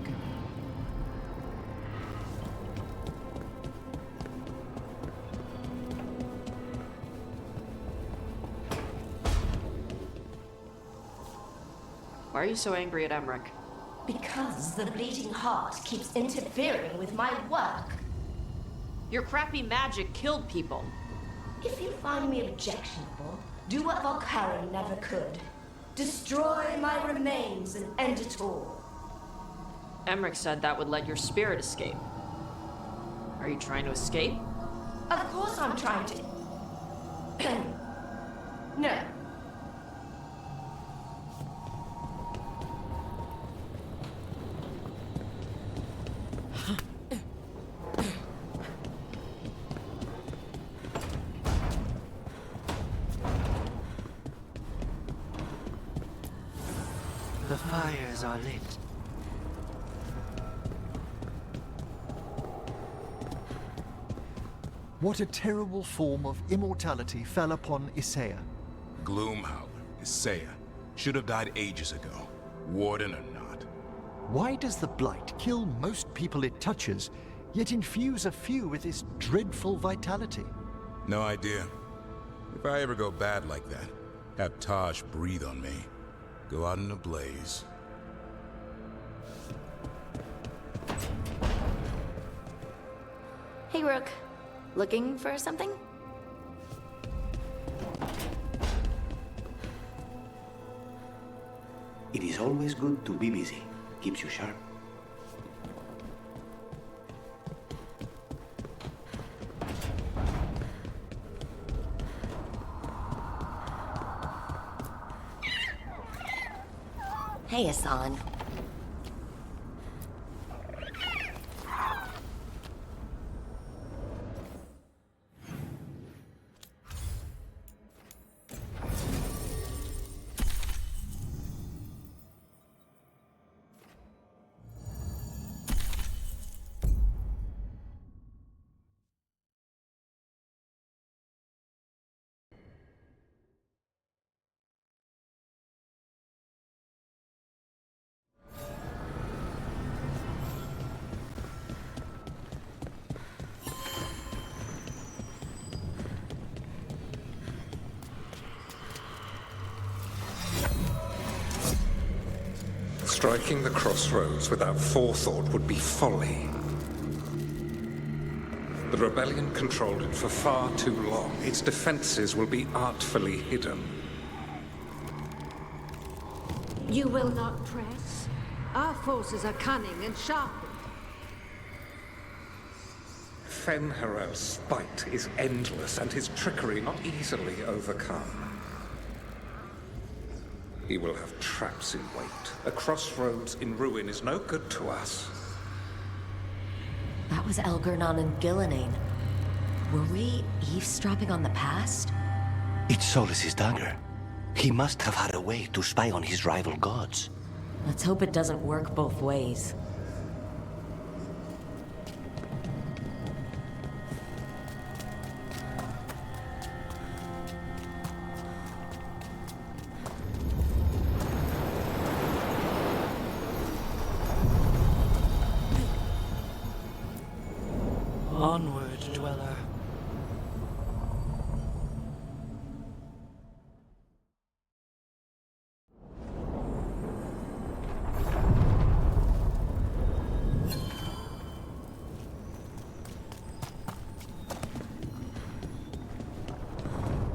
Why are you so angry at Emmerich? Because the bleeding heart keeps interfering with my work. Your crappy magic killed people. If you find me objectionable, do what Valkyrie never could. Destroy my remains and end it all. Emmerich said that would let your spirit escape. Are you trying to escape? Of course I'm trying to... No. The fires are lit. What a terrible form of immortality fell upon Isaiah. Gloomhowler, Isaiah, should have died ages ago. Warden or not. Why does the Blight kill most people it touches, yet infuse a few with this dreadful vitality? No idea. If I ever go bad like that, have Taj breathe on me. Go out in a blaze. Hey, Rook. Looking for something? It is always good to be busy. Keeps you sharp. Hey, Hassan. Striking the crossroads without forethought would be folly. The rebellion controlled it for far too long. Its defenses will be artfully hidden. You will not press? Our forces are cunning and sharpened. Fen'Harel's spite is endless and his trickery not easily overcome. He will have traps in wait. A crossroads in ruin is no good to us. That was Elgernon and Gillenane. Were we eavesdropping on the past? It's Solus's dagger. He must have had a way to spy on his rival gods. Let's hope it doesn't work both ways. Onward, dweller.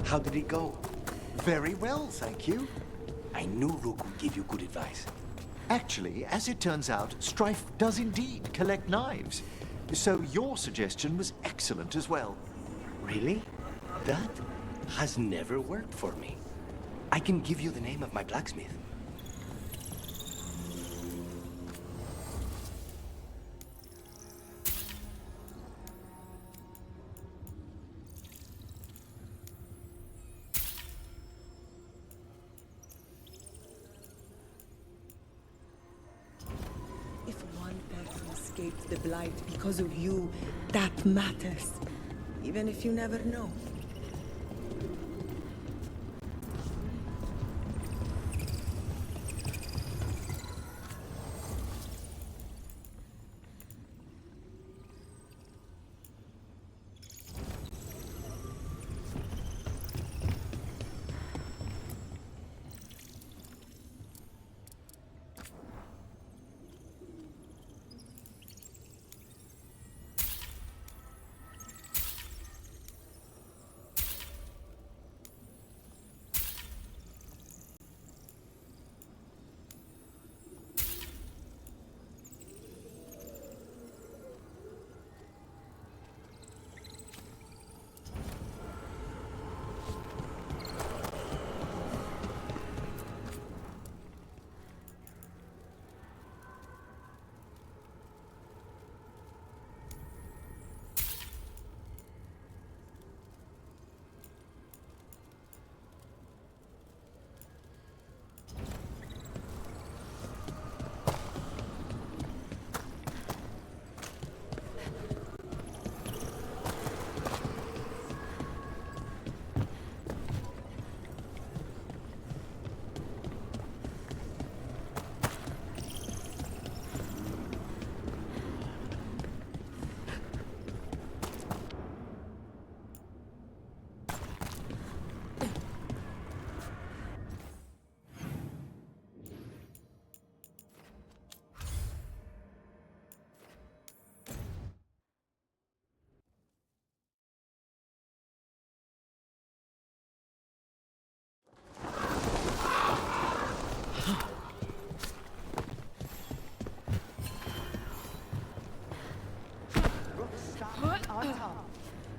How did it go? Very well, thank you. I knew Rook would give you good advice. Actually, as it turns out, Strife does indeed collect knives. So your suggestion was excellent as well. Really? That has never worked for me. I can give you the name of my blacksmith. escaped the Blight because of you. That matters. Even if you never know.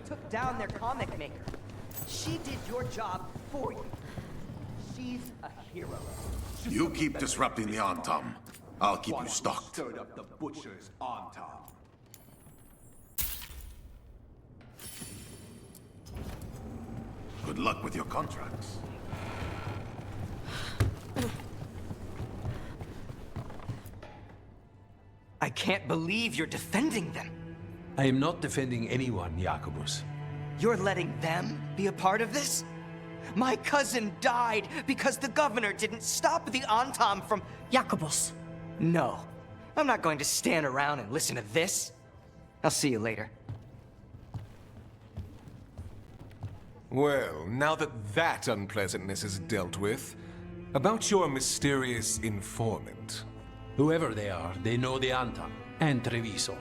Took down their comic maker. She did your job for you. She's a hero. You keep disrupting the Antam. I'll keep you stocked. Stirred up the butcher's Antam. Good luck with your contracts. I can't believe you're defending them. I am not defending anyone, Jacobus. You're letting them be a part of this? My cousin died because the governor didn't stop the Antam from... Jacobus. No. I'm not going to stand around and listen to this. I'll see you later. Well, now that unpleasantness is dealt with, about your mysterious informant. Whoever they are, they know the Antam and Treviso.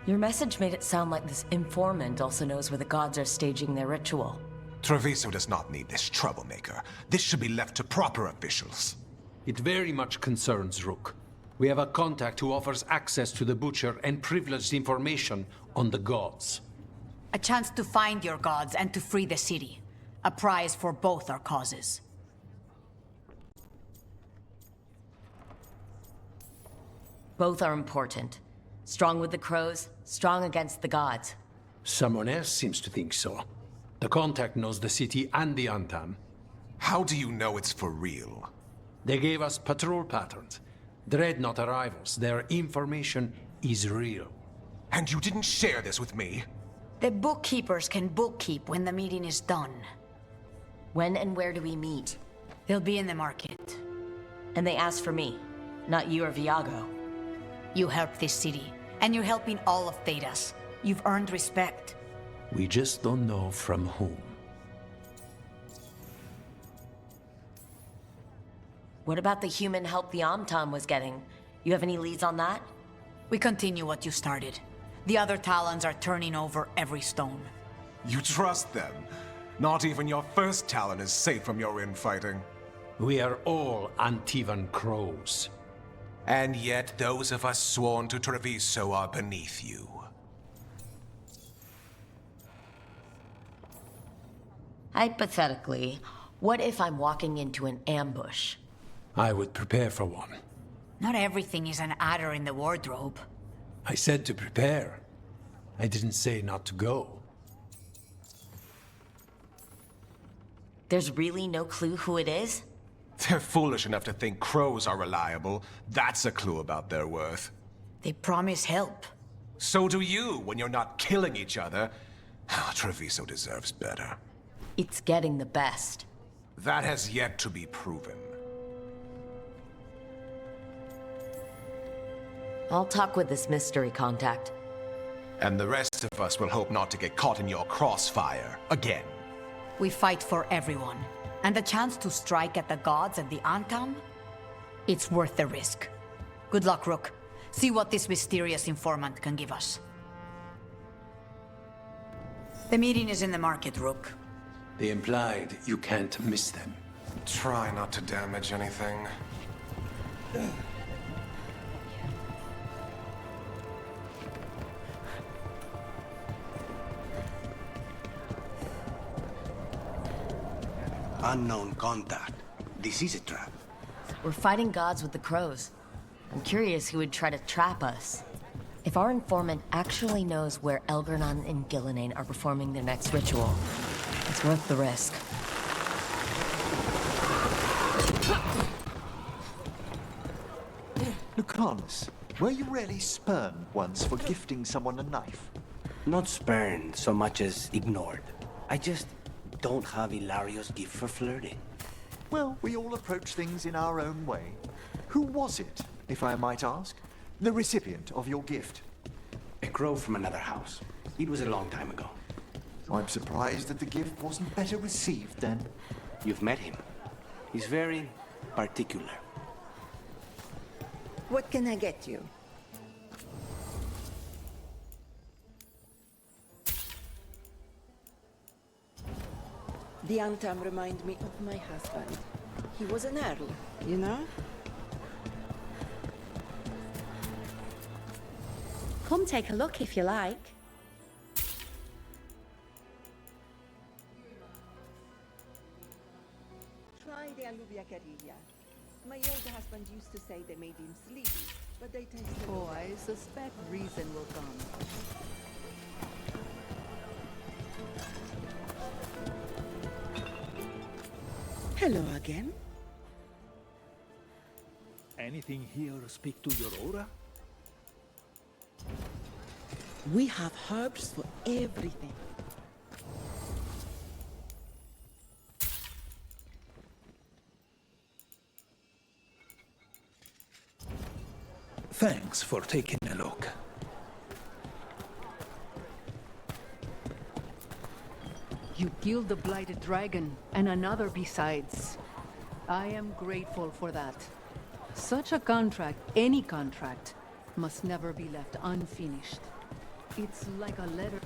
Your message made it sound like this informant also knows where the gods are staging their ritual. Treviso does not need this troublemaker. This should be left to proper officials. It very much concerns Rook. We have a contact who offers access to the Butcher and privileged information on the gods. A chance to find your gods and to free the city. A prize for both our causes. Both are important. Strong with the crows, strong against the gods. Someone else seems to think so. The contact knows the city and the Antam. How do you know it's for real? They gave us patrol patterns. Dreadnought arrivals. Their information is real. And you didn't share this with me? The bookkeepers can bookkeep when the meeting is done. When and where do we meet? They'll be in the market. And they asked for me, not you or Viago. You help this city, and you're helping all of Thedas. You've earned respect. We just don't know from whom. What about the human help the Antam was getting? You have any leads on that? We continue what you started. The other Talons are turning over every stone. You trust them? Not even your first Talon is safe from your infighting. We are all Antivan crows. And yet those of us sworn to Treviso are beneath you. Hypothetically, what if I'm walking into an ambush? I would prepare for one. Not everything is an adder in the wardrobe. I said to prepare. I didn't say not to go. There's really no clue who it is? They're foolish enough to think crows are reliable. That's a clue about their worth. They promise help. So do you when you're not killing each other. Treviso deserves better. It's getting the best. That has yet to be proven. I'll talk with this mystery contact. And the rest of us will hope not to get caught in your crossfire again. We fight for everyone. And the chance to strike at the gods and the Antam? It's worth the risk. Good luck, Rook. See what this mysterious informant can give us. The meeting is in the market, Rook. They implied you can't miss them. Try not to damage anything. Unknown contact. This is a trap. We're fighting gods with the crows. I'm curious who would try to trap us. If our informant actually knows where Elgernon and Gillenane are performing their next ritual, it's worth the risk. Lucanus, were you really spurned once for gifting someone a knife? Not spurned so much as ignored. I just don't have Hilario's gift for flirting. Well, we all approach things in our own way. Who was it, if I might ask? The recipient of your gift? A crow from another house. It was a long time ago. I'm surprised that the gift wasn't better received then. You've met him. He's very particular. What can I get you? The Antam remind me of my husband. He was an earl, you know? Come take a look if you like. Try the Alluvia Carilla. My old husband used to say they made him sleepy, but they tasted... Oh, I suspect reason will come. Hello again. Anything here speak to your aura? We have herbs for everything. Thanks for taking a look. You killed the blighted dragon, and another besides. I am grateful for that. Such a contract, any contract, must never be left unfinished. It's like a letter.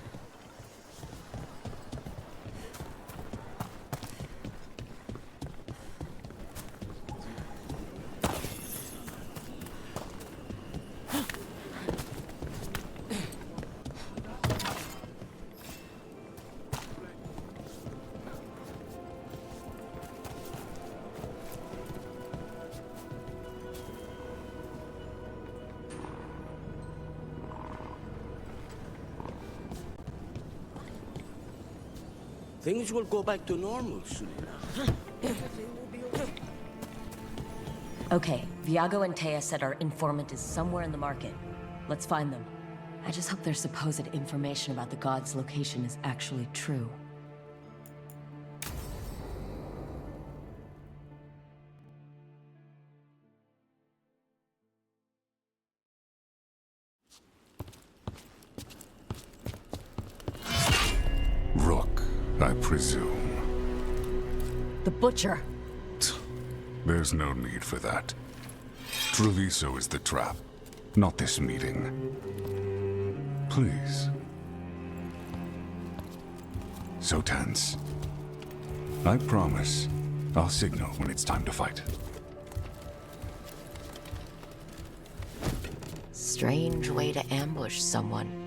Things will go back to normal soon enough. Okay, Viago and Taya said our informant is somewhere in the market. Let's find them. I just hope their supposed information about the god's location is actually true. Rook, I presume. The Butcher! There's no need for that. Treviso is the trap, not this meeting. Please. So tense. I promise, I'll signal when it's time to fight. Strange way to ambush someone.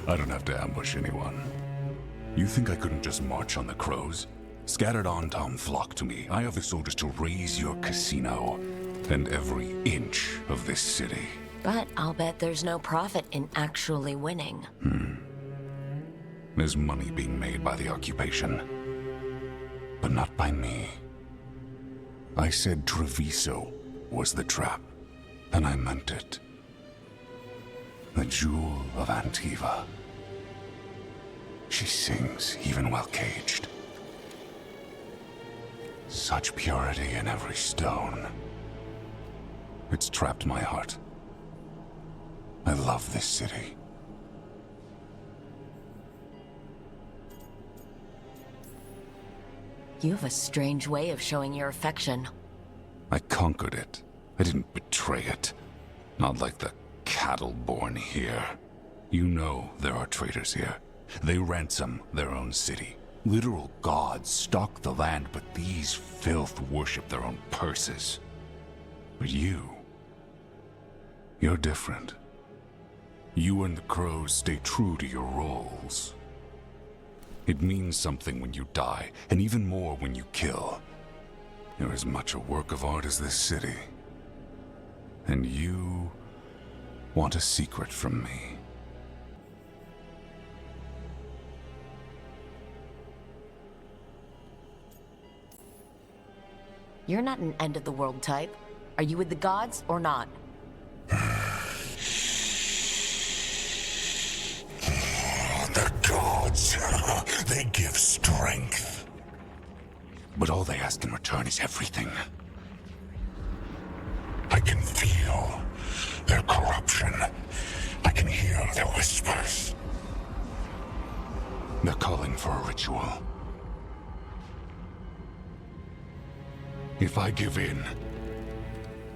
I don't have to ambush anyone. You think I couldn't just march on the crows? Scattered Antam flock to me. I have the soldiers to raise your casino and every inch of this city. But I'll bet there's no profit in actually winning. There's money being made by the occupation, but not by me. I said Treviso was the trap, and I meant it. The jewel of Antiva. She sings even while caged. Such purity in every stone. It's trapped my heart. I love this city. You have a strange way of showing your affection. I conquered it. I didn't betray it. Not like the cattle born here. You know there are traitors here. They ransom their own city. Literal gods stalk the land, but these filth worship their own purses. But you're different. You and the crows stay true to your roles. It means something when you die, and even more when you kill. You're as much a work of art as this city. And you want a secret from me. You're not an end-of-the-world type. Are you with the gods or not? The gods, they give strength. But all they ask in return is everything. I can feel their corruption. I can hear their whispers. They're calling for a ritual. If I give in,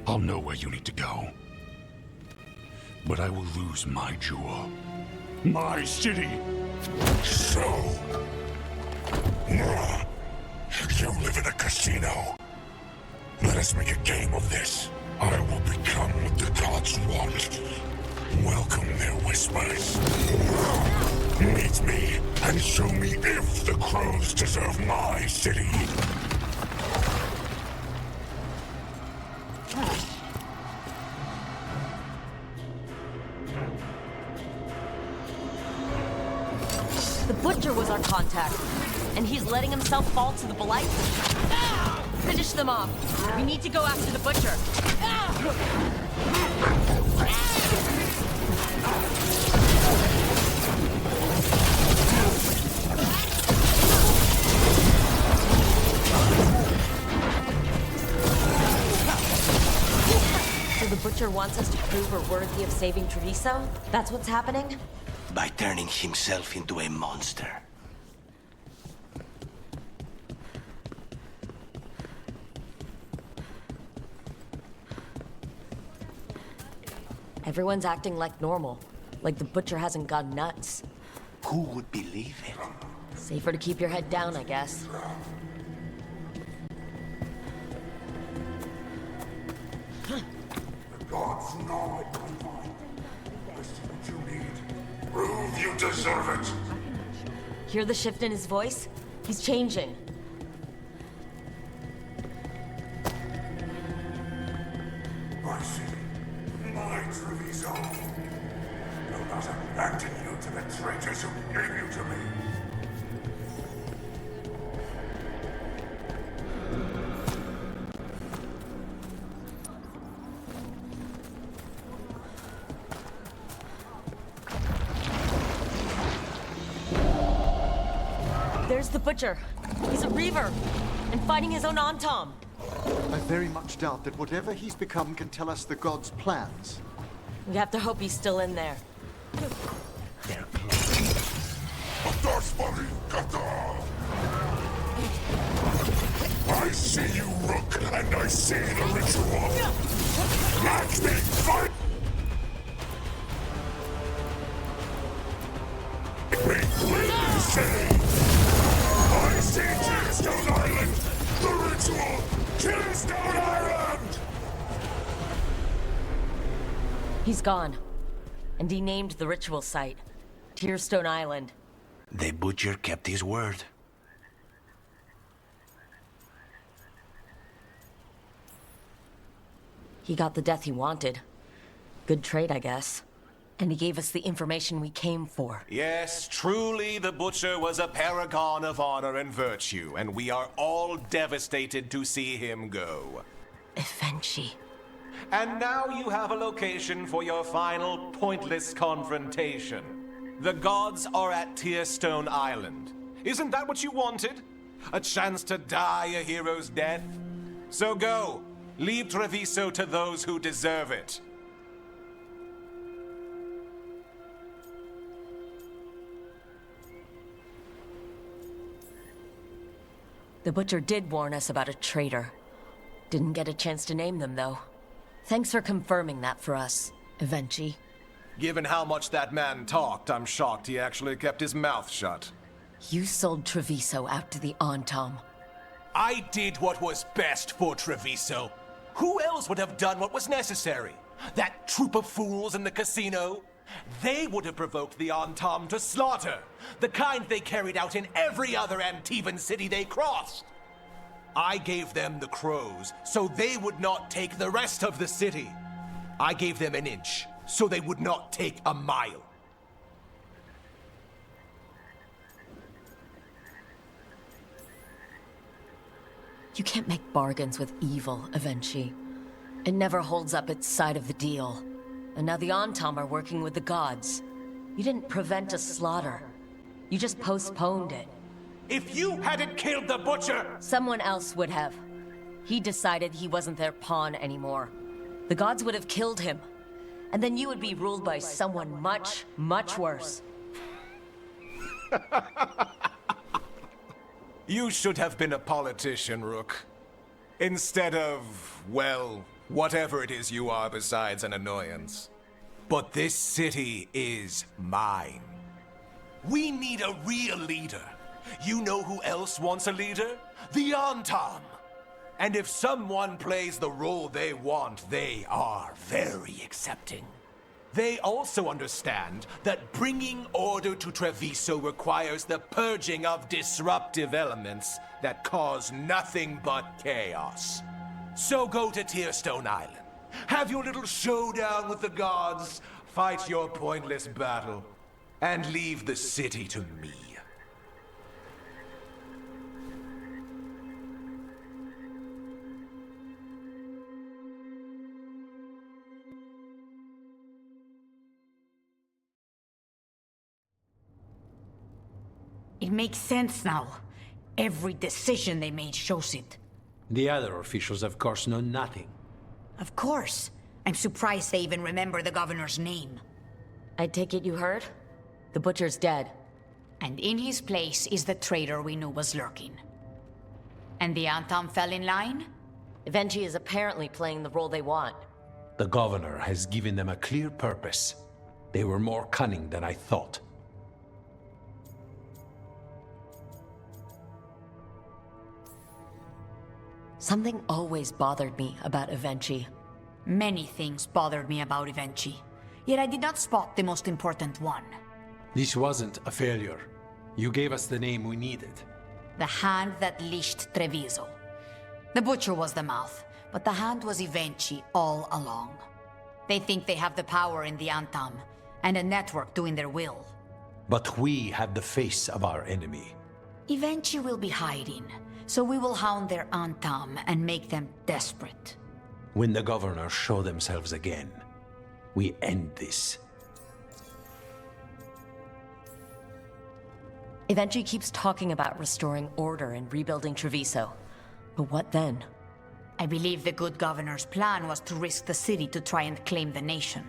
I'll know where you need to go. But I will lose my jewel. My city! So... you live in a casino. Let us make a game of this. I will become what the gods want. Welcome their whispers. Meet me and show me if the crows deserve my city. The Butcher was our contact, and he's letting himself fall to the Blight? Finish them off. We need to go after the Butcher. So the Butcher wants us to prove we're worthy of saving Treviso? That's what's happening? By turning himself into a monster. Everyone's acting like normal. Like the Butcher hasn't gone nuts. Who would believe it? Safer to keep your head down, I guess. The gods know I can find. I see what you need. Prove you deserve it. Hear the shift in his voice? He's changing. My city. My Treviso. No matter abandon you to the traitors who gave you to me. There's the Butcher. He's a Reaver, and fighting his own Antom. I very much doubt that whatever he's become can tell us the gods' plans. We have to hope he's still in there. I see you, Rook, and I see the ritual. Let me fight! Me city! I see Tombstone Island! The ritual! Tombstone Island! He's gone. And he named the ritual site. Tearstone Island. The Butcher kept his word. He got the death he wanted. Good trade, I guess. And he gave us the information we came for. Yes, truly the Butcher was a paragon of honor and virtue, and we are all devastated to see him go. Eventually. And now you have a location for your final pointless confrontation. The gods are at Tearstone Island. Isn't that what you wanted? A chance to die a hero's death? So go, leave Treviso to those who deserve it. The Butcher did warn us about a traitor. Didn't get a chance to name them, though. Thanks for confirming that for us, Evenchi. Given how much that man talked, I'm shocked he actually kept his mouth shut. You sold Treviso out to the Antom. I did what was best for Treviso. Who else would have done what was necessary? That troop of fools in the casino? They would have provoked the Antom to slaughter, the kind they carried out in every other Antivan city they crossed. I gave them the crows, so they would not take the rest of the city. I gave them an inch, so they would not take a mile. You can't make bargains with evil, Evenchi. It never holds up its side of the deal. And now the Antom are working with the gods. You didn't prevent a slaughter. You just postponed it. If you hadn't killed the Butcher! Someone else would have. He decided he wasn't their pawn anymore. The gods would have killed him. And then you would be ruled by someone much, much worse. You should have been a politician, Rook. Instead of, well, whatever it is you are besides an annoyance. But this city is mine. We need a real leader. You know who else wants a leader? The Antom. And if someone plays the role they want, they are very accepting. They also understand that bringing order to Treviso requires the purging of disruptive elements that cause nothing but chaos. So go to Tearstone Island. Have your little showdown with the gods, fight your pointless battle, and leave the city to me. It makes sense now. Every decision they made shows it. The other officials, of course, know nothing. Of course. I'm surprised they even remember the governor's name. I take it you heard? The Butcher's dead. And in his place is the traitor we knew was lurking. And the Antom fell in line? Evenchi is apparently playing the role they want. The governor has given them a clear purpose. They were more cunning than I thought. Something always bothered me about Evenchi. Many things bothered me about Evenchi, yet I did not spot the most important one. This wasn't a failure. You gave us the name we needed. The hand that leashed Treviso. The Butcher was the mouth, but the hand was Evenchi all along. They think they have the power in the Antom, and a network doing their will. But we have the face of our enemy. Evenchi will be hiding, so we will hound their Antom and make them desperate. When the governors show themselves again, we end this. Evenchi keeps talking about restoring order and rebuilding Treviso. But what then? I believe the good governor's plan was to risk the city to try and claim the nation.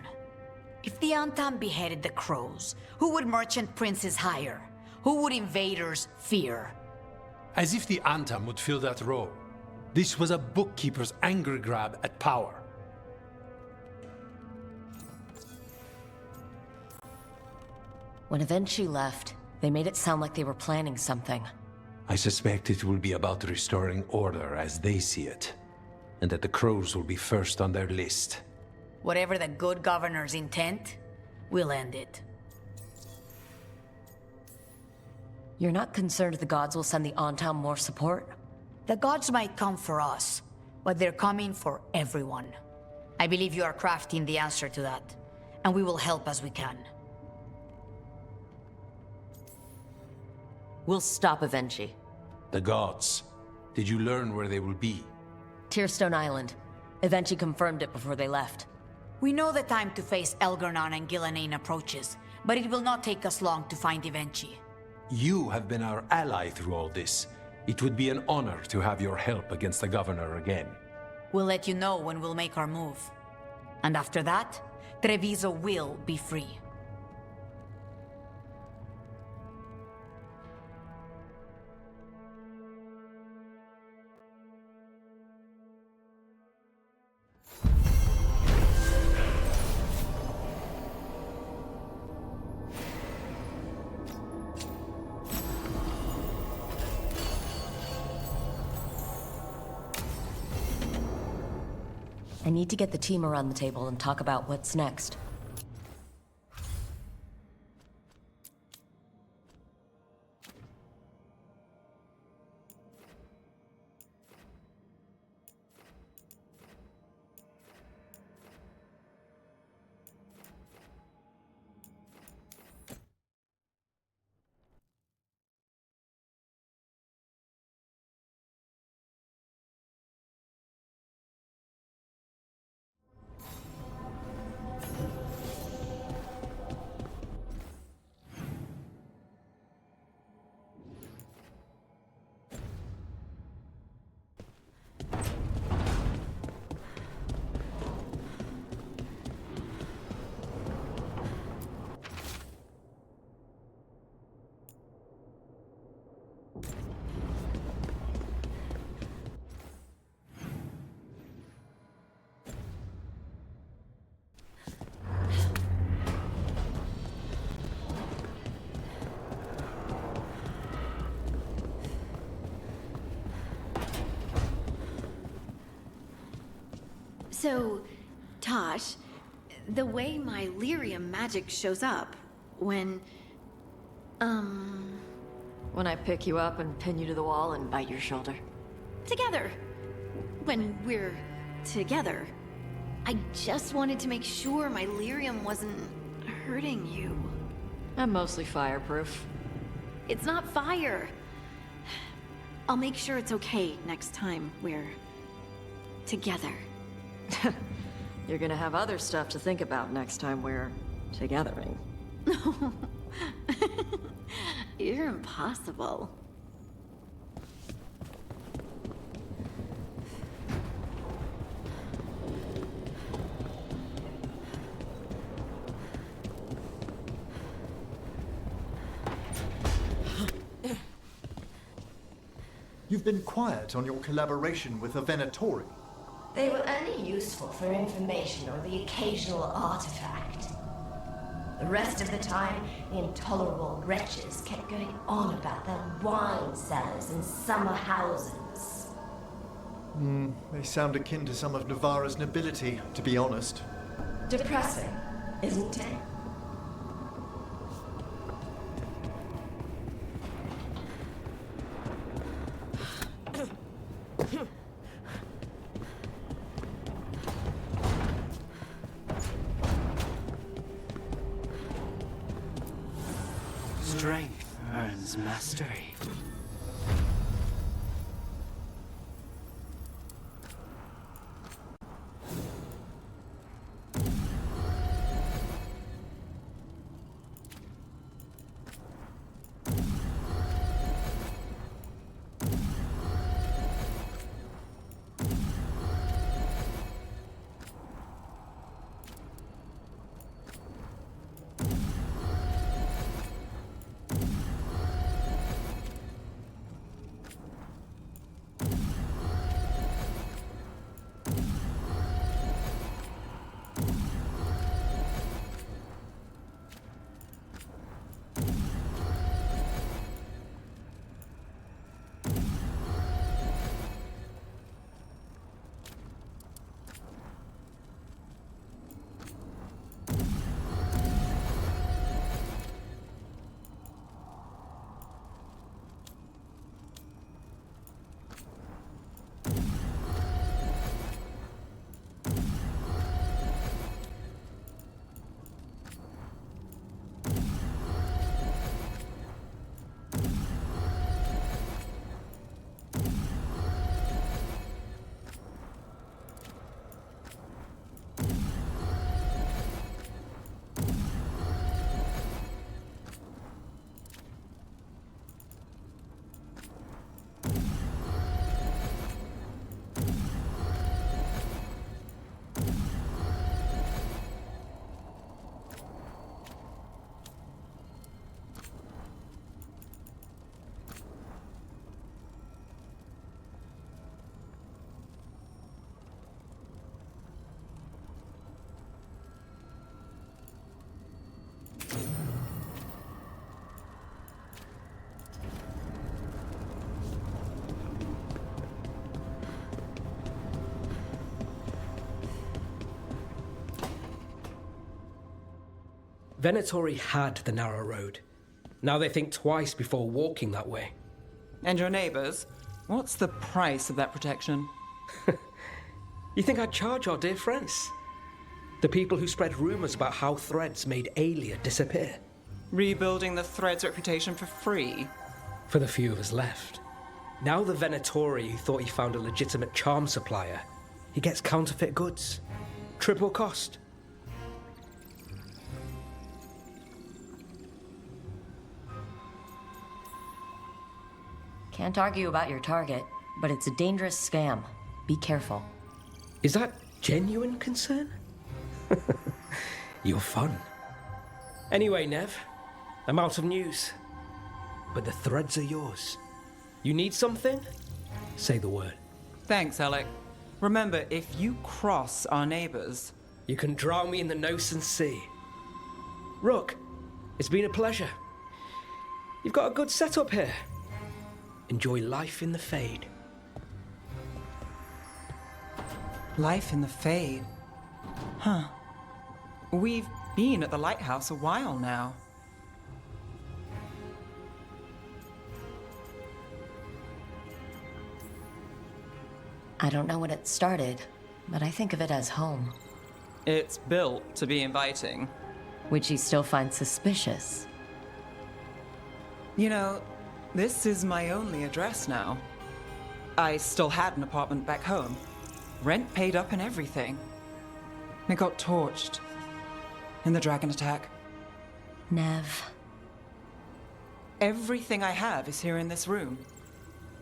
If the Antom beheaded the crows, who would merchant princes hire? Who would invaders fear? As if the Antom would fill that role. This was a bookkeeper's angry grab at power. When Evenchi left, they made it sound like they were planning something. I suspect it will be about restoring order as they see it, and that the crows will be first on their list. Whatever the good governor's intent, we'll end it. You're not concerned the gods will send the Antom more support? The gods might come for us, but they're coming for everyone. I believe you are crafting the answer to that. and we will help as we can. We'll stop Avenchi. The gods. Did you learn where they will be? Tearstone Island. Avenchi confirmed it before they left. We know the time to face Elgar'nan and Gillenane approaches, but it will not take us long to find Avenchi. You have been our ally through all this. It would be an honor to have your help against the governor again. We'll let you know when we'll make our move. And after that, Treviso will be free. I need to get the team around the table and talk about what's next. So, Tosh, the way my lyrium magic shows up when... When I pick you up and pin you to the wall and bite your shoulder. Together. When we're together. I just wanted to make sure my lyrium wasn't hurting you. I'm mostly fireproof. It's not fire. I'll make sure it's okay next time we're together. You're gonna have other stuff to think about next time we're togethering. You're impossible. You've been quiet on your collaboration with the Venatori. They were only useful for information or the occasional artifact. The rest of the time, the intolerable wretches kept going on about their wine cellars and summer houses. They sound akin to some of Navarra's nobility, to be honest. Depressing, isn't it? Strength earns mastery. Venatori had the narrow road. Now they think twice before walking that way. And your neighbors? What's the price of that protection? You think I'd charge our dear friends? The people who spread rumors about how Threads made Aelia disappear. Rebuilding the Threads' reputation for free? For the few of us left. Now the Venatori who thought he found a legitimate charm supplier, he gets counterfeit goods. Triple cost. Can't argue about your target, but it's a dangerous scam. Be careful. Is that genuine concern? You're fun. Anyway, Nev, I'm out of news. But the Threads are yours. You need something? Say the word. Thanks, Alec. Remember, if you cross our neighbors... You can drown me in the Nosen Sea. Rook, it's been a pleasure. You've got a good setup here. Enjoy life in the Fade. Life in the Fade? Huh. We've been at the lighthouse a while now. I don't know when it started, but I think of it as home. It's built to be inviting. Which you still find suspicious. You know, this is my only address now. I still had an apartment back home. Rent paid up and everything. It got torched. In the dragon attack. Nev. Everything I have is here in this room.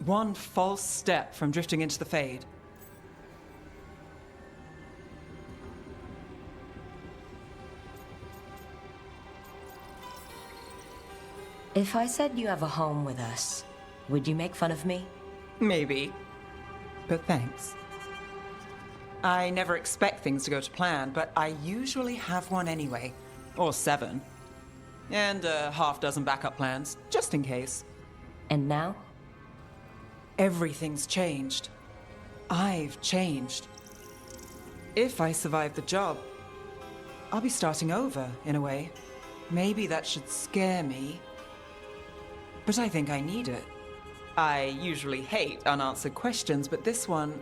One false step from drifting into the Fade. If I said you have a home with us, would you make fun of me? Maybe. But thanks. I never expect things to go to plan, but I usually have one anyway. Or 7. And a half-dozen backup plans, just in case. And now? Everything's changed. I've changed. If I survive the job, I'll be starting over, in a way. Maybe that should scare me. But I think I need it. I usually hate unanswered questions, but this one...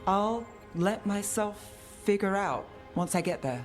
I'll let myself figure out once I get there.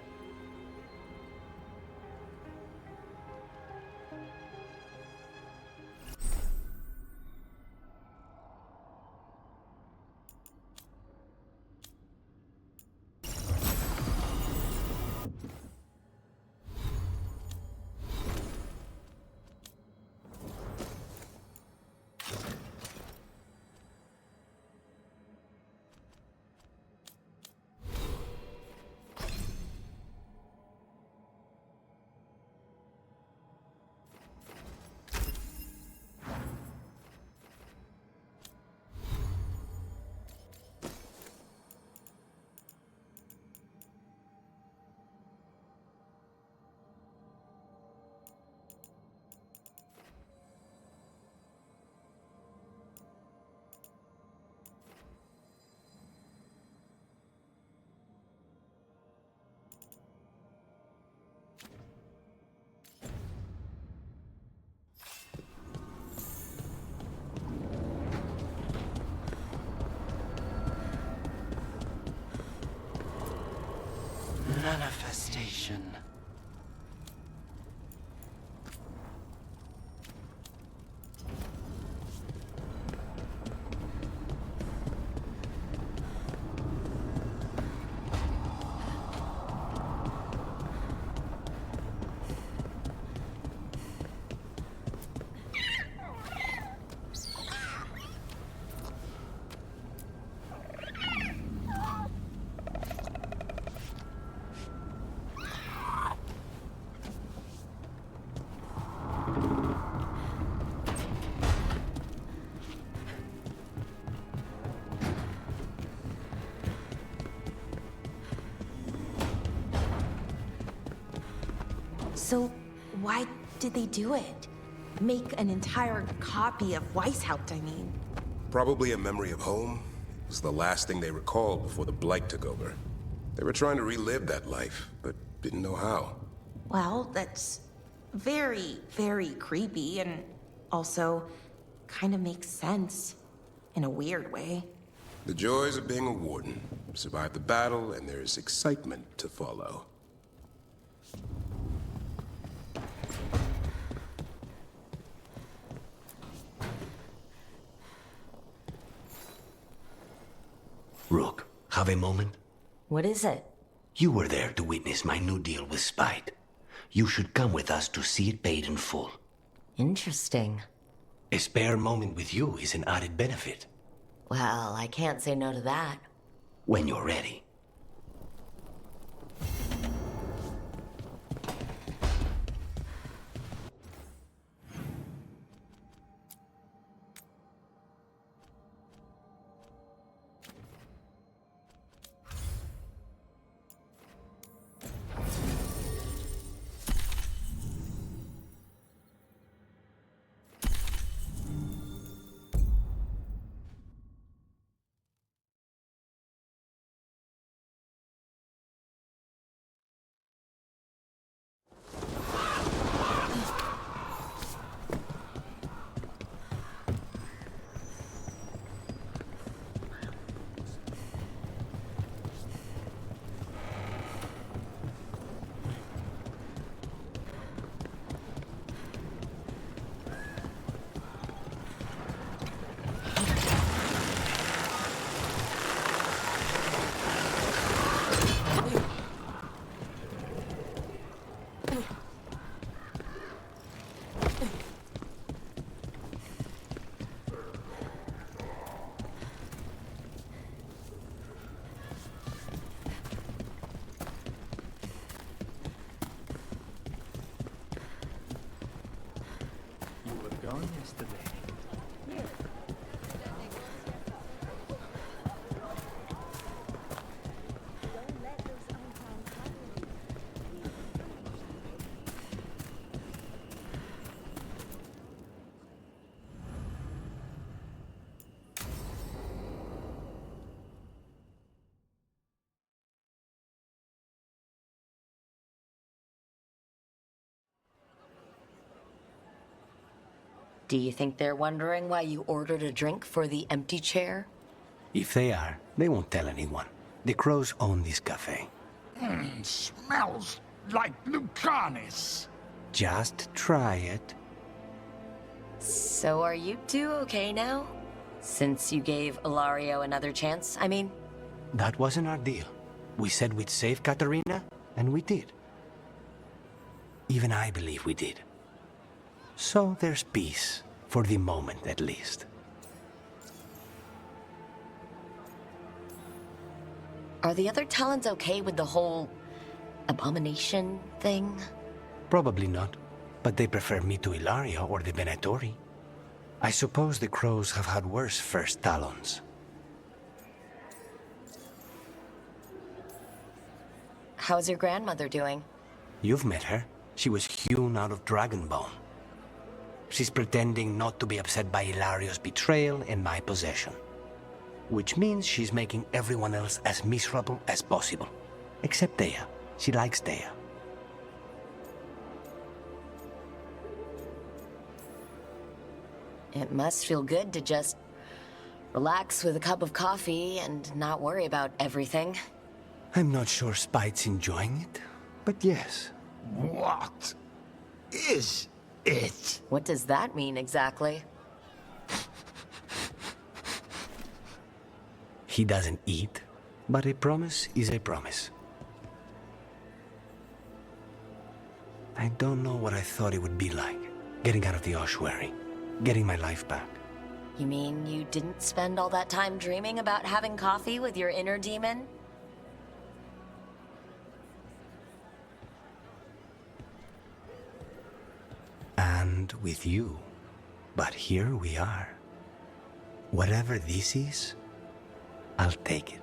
Manifestation. So, why did they do it? Make an entire copy of Weishaupt, I mean. Probably a memory of home. It was the last thing they recalled before the Blight took over. They were trying to relive that life, but didn't know how. Well, that's very, very creepy and also kind of makes sense in a weird way. The joys of being a warden. Survive the battle, and there's excitement to follow. Rook, have a moment? What is it? You were there to witness my new deal with Spite. You should come with us to see it paid in full. Interesting. A spare moment with you is an added benefit. Well, I can't say no to that. When you're ready. Gone yesterday. Do you think they're wondering why you ordered a drink for the empty chair? If they are, they won't tell anyone. The crows own this cafe. Smells like Lucanis. Just try it. So are you two okay now? Since you gave Ilario another chance, I mean? That wasn't our deal. We said we'd save Katarina, and we did. Even I believe we did. So there's peace, for the moment at least. Are the other Talons okay with the whole abomination thing? Probably not, but they prefer me to Ilaria or the Venatori. I suppose the crows have had worse first Talons. How's your grandmother doing? You've met her. She was hewn out of Dragonbone. She's pretending not to be upset by Ilario's betrayal and my possession. Which means she's making everyone else as miserable as possible. Except Dea. She likes Dea. It must feel good to just relax with a cup of coffee and not worry about everything. I'm not sure Spite's enjoying it, but yes. What is it? What does that mean exactly? He doesn't eat, but a promise is a promise. I don't know what I thought it would be like, getting out of the ossuary, getting my life back. You mean you didn't spend all that time dreaming about having coffee with your inner demon? And with you. But here we are. Whatever this is, I'll take it.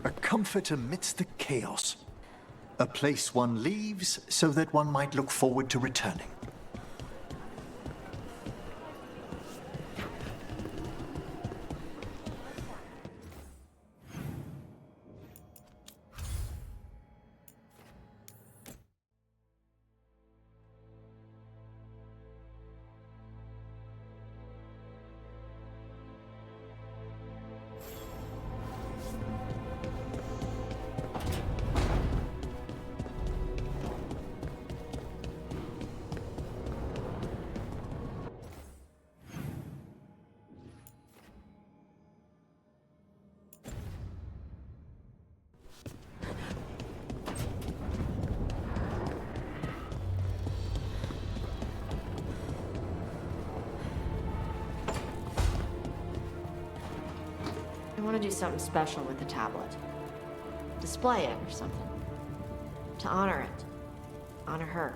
A comfort amidst the chaos. A place one leaves so that one might look forward to returning. I want to do something special with the tablet. Display it or something. To honor it. Honor her.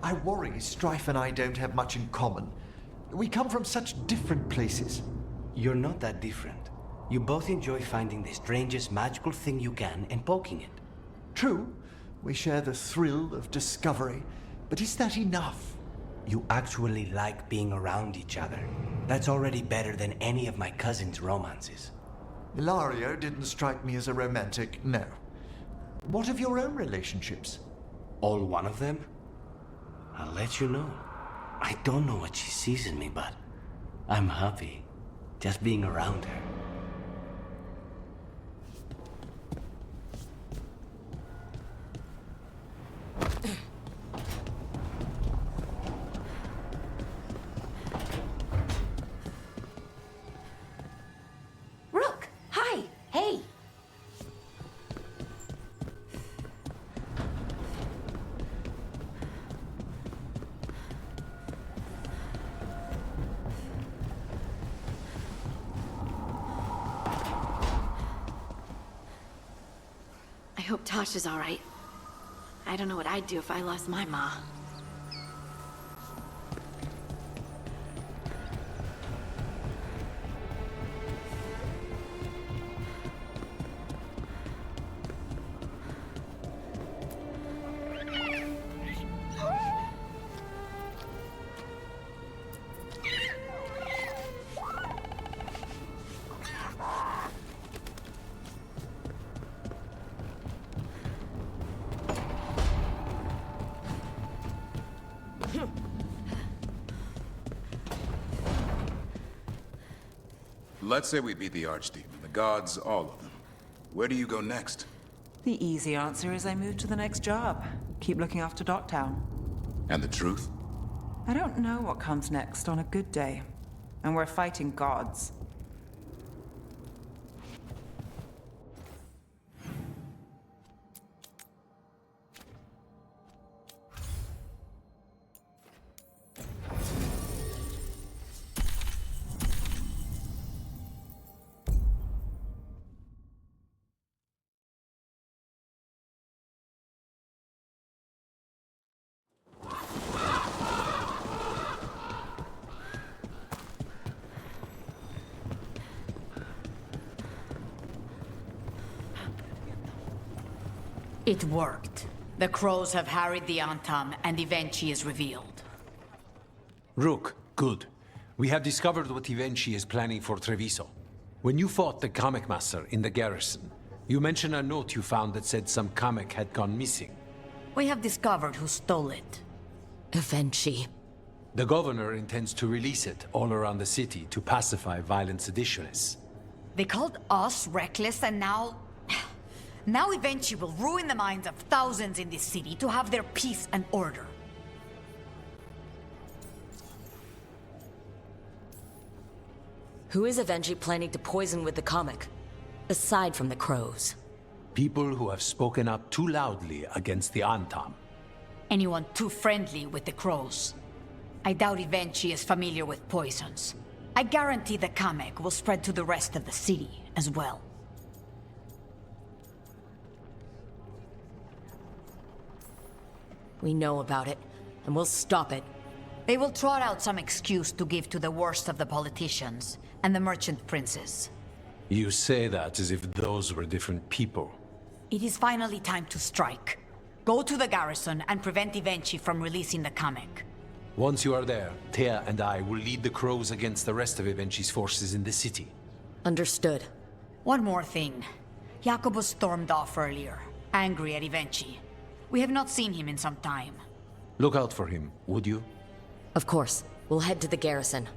I worry Strife and I don't have much in common. We come from such different places. You're not that different. You both enjoy finding the strangest magical thing you can and poking it. True, we share the thrill of discovery, but is that enough? You actually like being around each other. That's already better than any of my cousin's romances. Ilario didn't strike me as a romantic, no. What of your own relationships? All one of them? I'll let you know. I don't know what she sees in me, but I'm happy just being around her. Rook! Hi! Hey! I hope Tosh is all right. I don't know what I'd do if I lost my ma. Let's say we beat the Archdemon, the gods, all of them. Where do you go next? The easy answer is I move to the next job. Keep looking after Docktown. And the truth? I don't know what comes next on a good day. And we're fighting gods. It worked. The crows have harried the Antam, and Ivenchi is revealed. Rook, good. We have discovered what Ivenchi is planning for Treviso. When you fought the comic master in the garrison, you mentioned a note you found that said some comic had gone missing. We have discovered who stole it. Ivenchi. The governor intends to release it all around the city to pacify violent seditionists. They called us reckless, and now... Now Evenchi will ruin the minds of thousands in this city to have their peace and order. Who is Evenchi planning to poison with the comic? Aside from the crows. People who have spoken up too loudly against the Antam. Anyone too friendly with the crows. I doubt Evenchi is familiar with poisons. I guarantee the Kamek will spread to the rest of the city as well. We know about it, and we'll stop it. They will trot out some excuse to give to the worst of the politicians and the merchant princes. You say that as if those were different people. It is finally time to strike. Go to the garrison and prevent Evenchi from releasing the Kamek. Once you are there, Thea and I will lead the crows against the rest of Evenchi's forces in the city. Understood. One more thing. Jacobus stormed off earlier, angry at Evenchi. We have not seen him in some time. Look out for him, would you? Of course. We'll head to the garrison.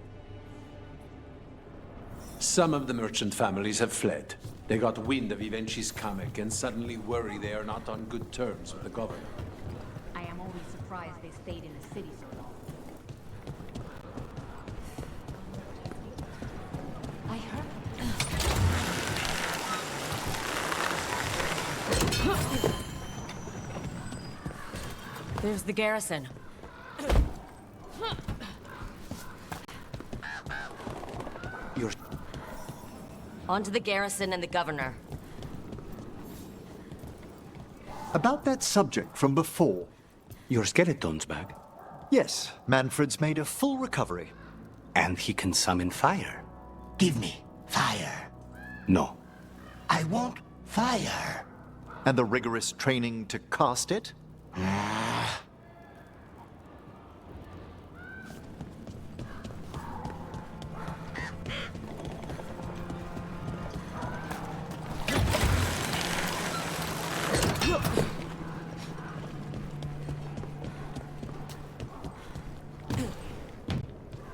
Some of the merchant families have fled. They got wind of Evenchi's Kamek and suddenly worry they are not on good terms with the governor. I am only surprised they stayed in the city so long. I heard... There's the garrison. You're... On to the garrison and the governor. About that subject from before. Your skeleton's back? Yes, Manfred's made a full recovery. And he can summon fire. Give me fire. No. I want fire. And the rigorous training to cast it?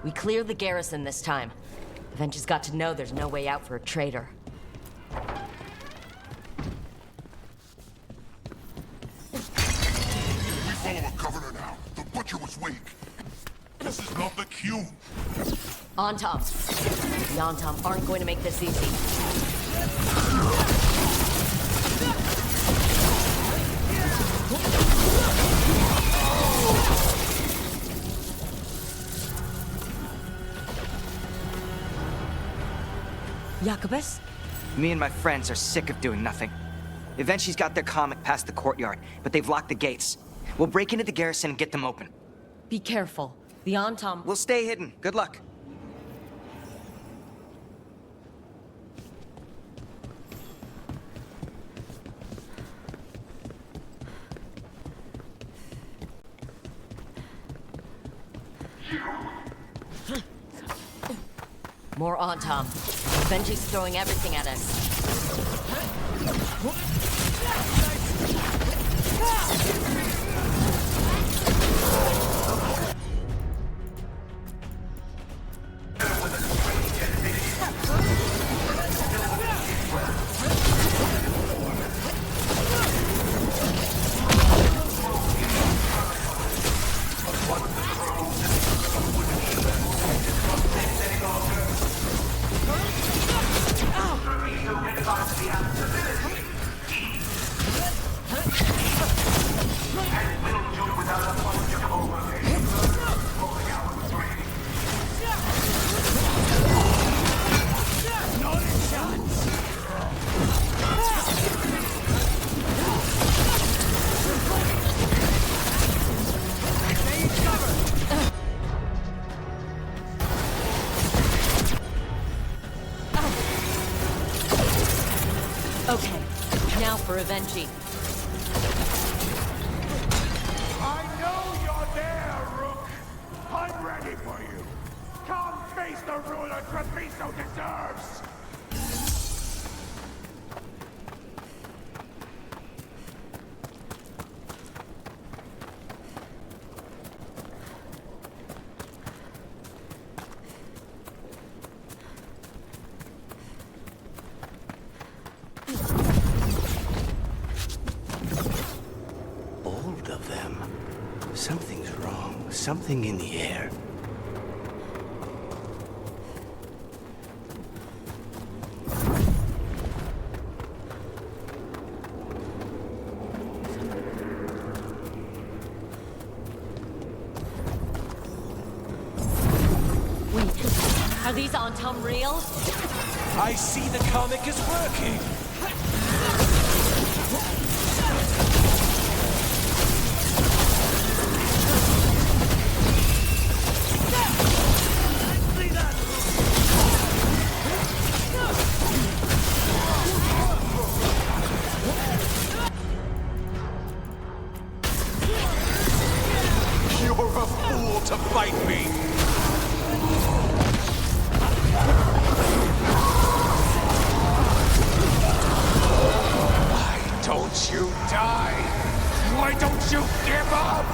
We cleared the garrison this time. Evenchi's got to know there's no way out for a traitor. We follow a governor now. The butcher was weak. This is not the cue. Antam. The Antam aren't going to make this easy. Jacobus? Me and my friends are sick of doing nothing. Eventually's got their comic past the courtyard, but they've locked the gates. We'll break into the garrison and get them open. Be careful. The Antam... We'll stay hidden. Good luck. More Antam. Benji's throwing everything at us. Okay, now for Evenchi. I know you're there, Rook! I'm ready for you! Come face the ruler Treviso deserves! Something's wrong. Something in the air. Are these Antam real? I see the comic is working! You're a fool to fight me! Why don't you die? Why don't you give up?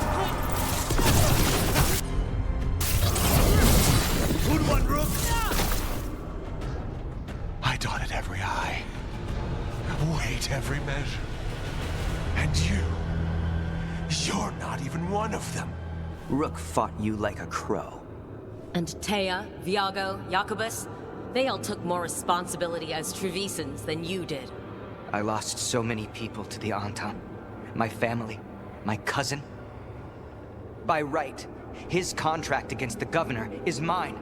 Good one, Rook! I dotted every I, weighed every measure. And you're not even one of them. Rook fought you like a crow. And Taya, Viago, Jacobus, they all took more responsibility as Trevisans than you did. I lost so many people to the Antam. My family, my cousin. By right, his contract against the governor is mine.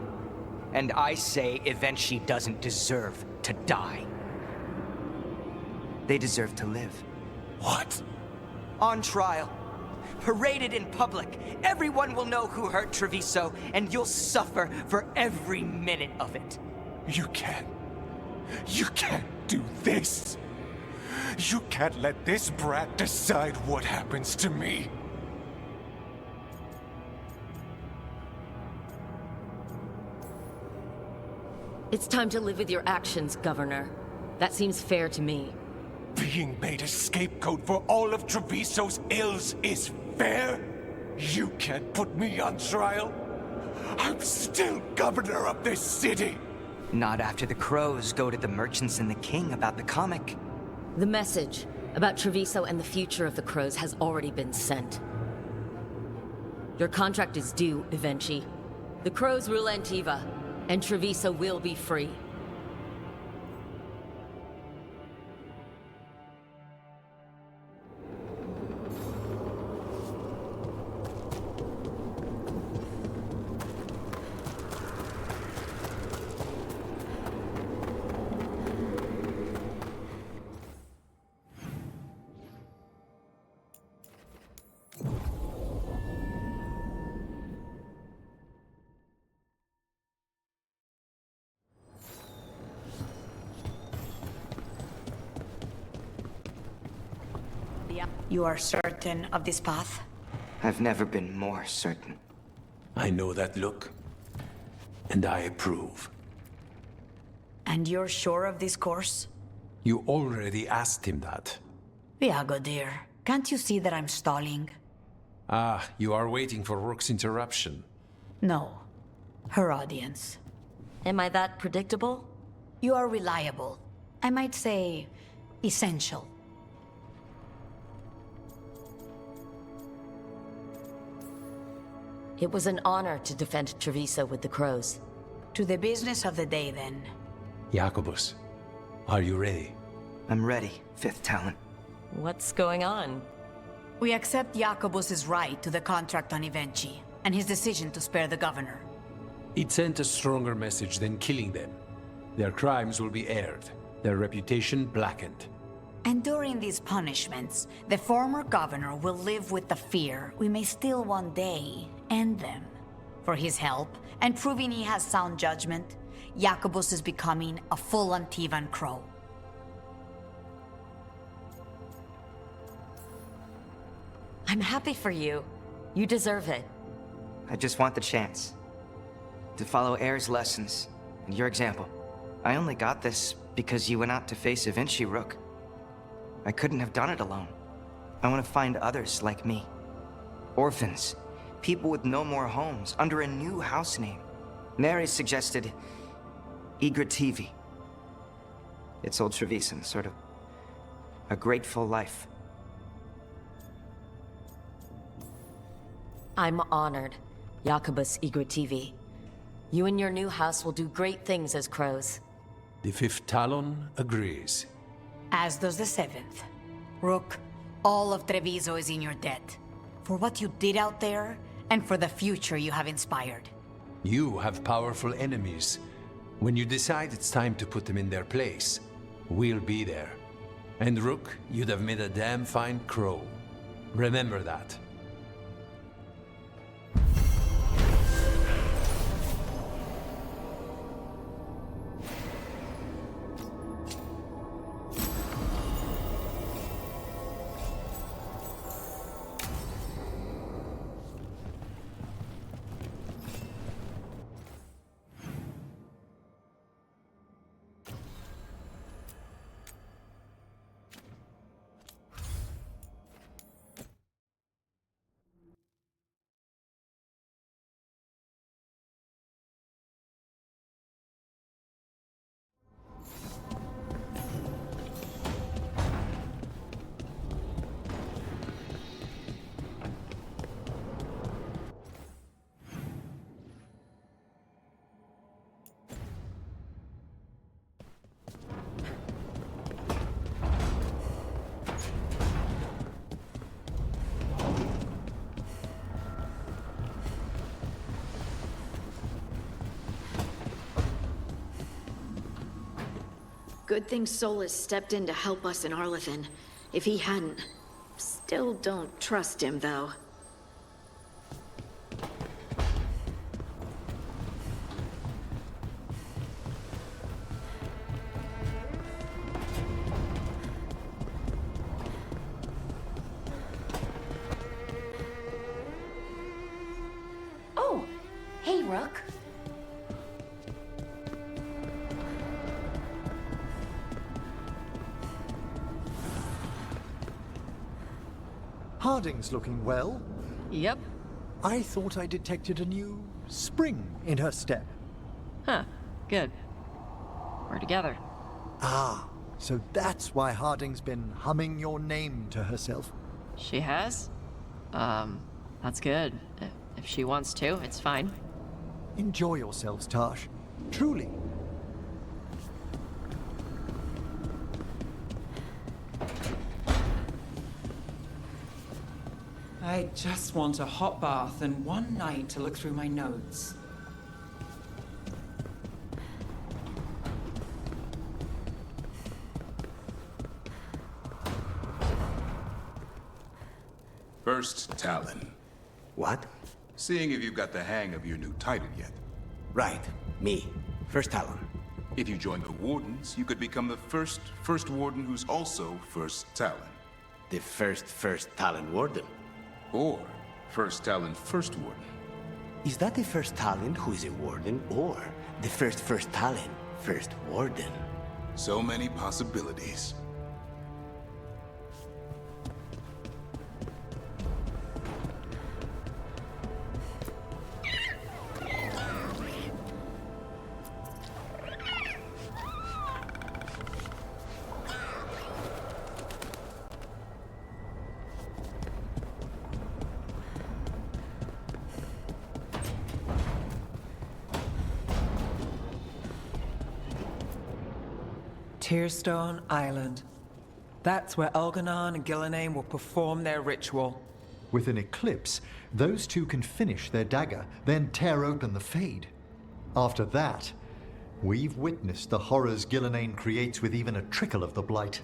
And I say Evenshi doesn't deserve to die. They deserve to live. What? On trial. Paraded in public. Everyone will know who hurt Treviso, and you'll suffer for every minute of it. You can't do this. You can't let this brat decide what happens to me. It's time to live with your actions, Governor. That seems fair to me. Being made a scapegoat for all of Treviso's ills is fair? You can't put me on trial? I'm still governor of this city! Not after the crows go to the merchants and the king about the comic. The message about Treviso and the future of the crows has already been sent. Your contract is due, Evenshi. The crows rule Antiva, and Treviso will be free. You are certain of this path? I've never been more certain. I know that look, and I approve. And you're sure of this course? You already asked him that. Viago, dear, can't you see that I'm stalling? Ah, you are waiting for Rook's interruption. No, her audience. Am I that predictable? You are reliable. I might say, essential. It was an honor to defend Treviso with the crows. To the business of the day, then. Jacobus, are you ready? I'm ready, Fifth Talon. What's going on? We accept Jacobus's right to the contract on Evenchi, and his decision to spare the governor. It sent a stronger message than killing them. Their crimes will be aired, their reputation blackened. And during these punishments, the former governor will live with the fear we may still one day end them. For his help, and proving he has sound judgment, Jacobus is becoming a full Antivan crow. I'm happy for you. You deserve it. I just want the chance to follow Air's lessons and your example. I only got this because you went out to face Evenshi, Rook. I couldn't have done it alone. I want to find others like me. Orphans, people with no more homes, under a new house name. Neri suggested Igrativi. It's old Trevisan, sort of a grateful life. I'm honored, Jacobus Igrativi. You and your new house will do great things as crows. The Fifth Talon agrees. As does the Seventh. Rook, all of Treviso is in your debt. For what you did out there, and for the future you have inspired. You have powerful enemies. When you decide it's time to put them in their place, we'll be there. And Rook, you'd have made a damn fine crow. Remember that. Good thing Solus stepped in to help us in Arlethan. If he hadn't... Still don't trust him, though. Oh, hey, Rook. Harding's looking well. Yep. I thought I detected a new spring in her step. Huh. Good. We're together. Ah, so that's why Harding's been humming your name to herself. She has? That's good. If she wants to, it's fine. Enjoy yourselves, Tash. Truly. I just want a hot bath and one night to look through my notes. First Talon. What? Seeing if you've got the hang of your new title yet. Right. Me. First Talon. If you join the Wardens, you could become the first Warden who's also First Talon. The first Talon Warden. Or First Talon First Warden. Is that the first Talon who is a Warden, or the first Talon First Warden? So many possibilities. Tearstone Island. That's where Elganon and Gillenane will perform their ritual. With an eclipse, those two can finish their dagger, then tear open the Fade. After that, we've witnessed the horrors Gillenane creates with even a trickle of the Blight.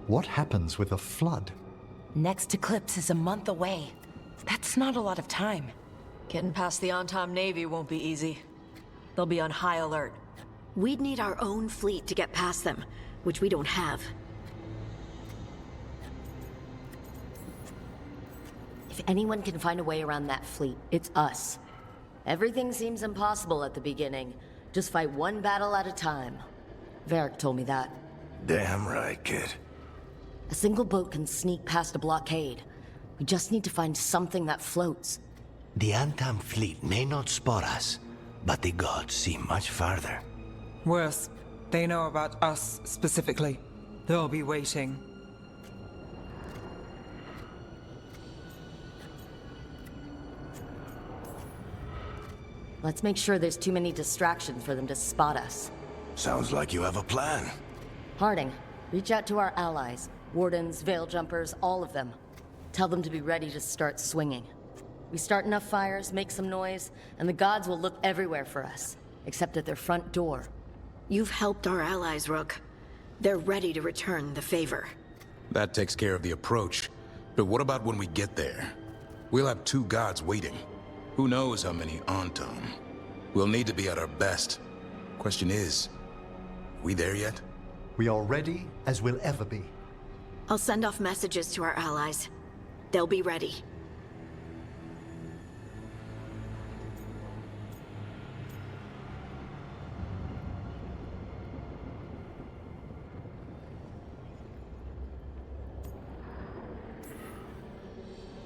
What happens with a flood? Next eclipse is a month away. That's not a lot of time. Getting past the Antom Navy won't be easy. They'll be on high alert. We'd need our own fleet to get past them, which we don't have. If anyone can find a way around that fleet, it's us. Everything seems impossible at the beginning. Just fight one battle at a time. Varric told me that. Damn right, kid. A single boat can sneak past a blockade. We just need to find something that floats. The Antam fleet may not spot us, but the gods see much farther. Worse, they know about us specifically. They'll be waiting. Let's make sure there's too many distractions for them to spot us. Sounds like you have a plan. Harding, reach out to our allies. Wardens, veil jumpers, all of them. Tell them to be ready to start swinging. We start enough fires, make some noise, and the gods will look everywhere for us. Except at their front door. You've helped our allies, Rook. They're ready to return the favor. That takes care of the approach. But what about when we get there? We'll have 2 gods waiting. Who knows how many Antam? We'll need to be at our best. Question is, we there yet? We are ready as we'll ever be. I'll send off messages to our allies. They'll be ready.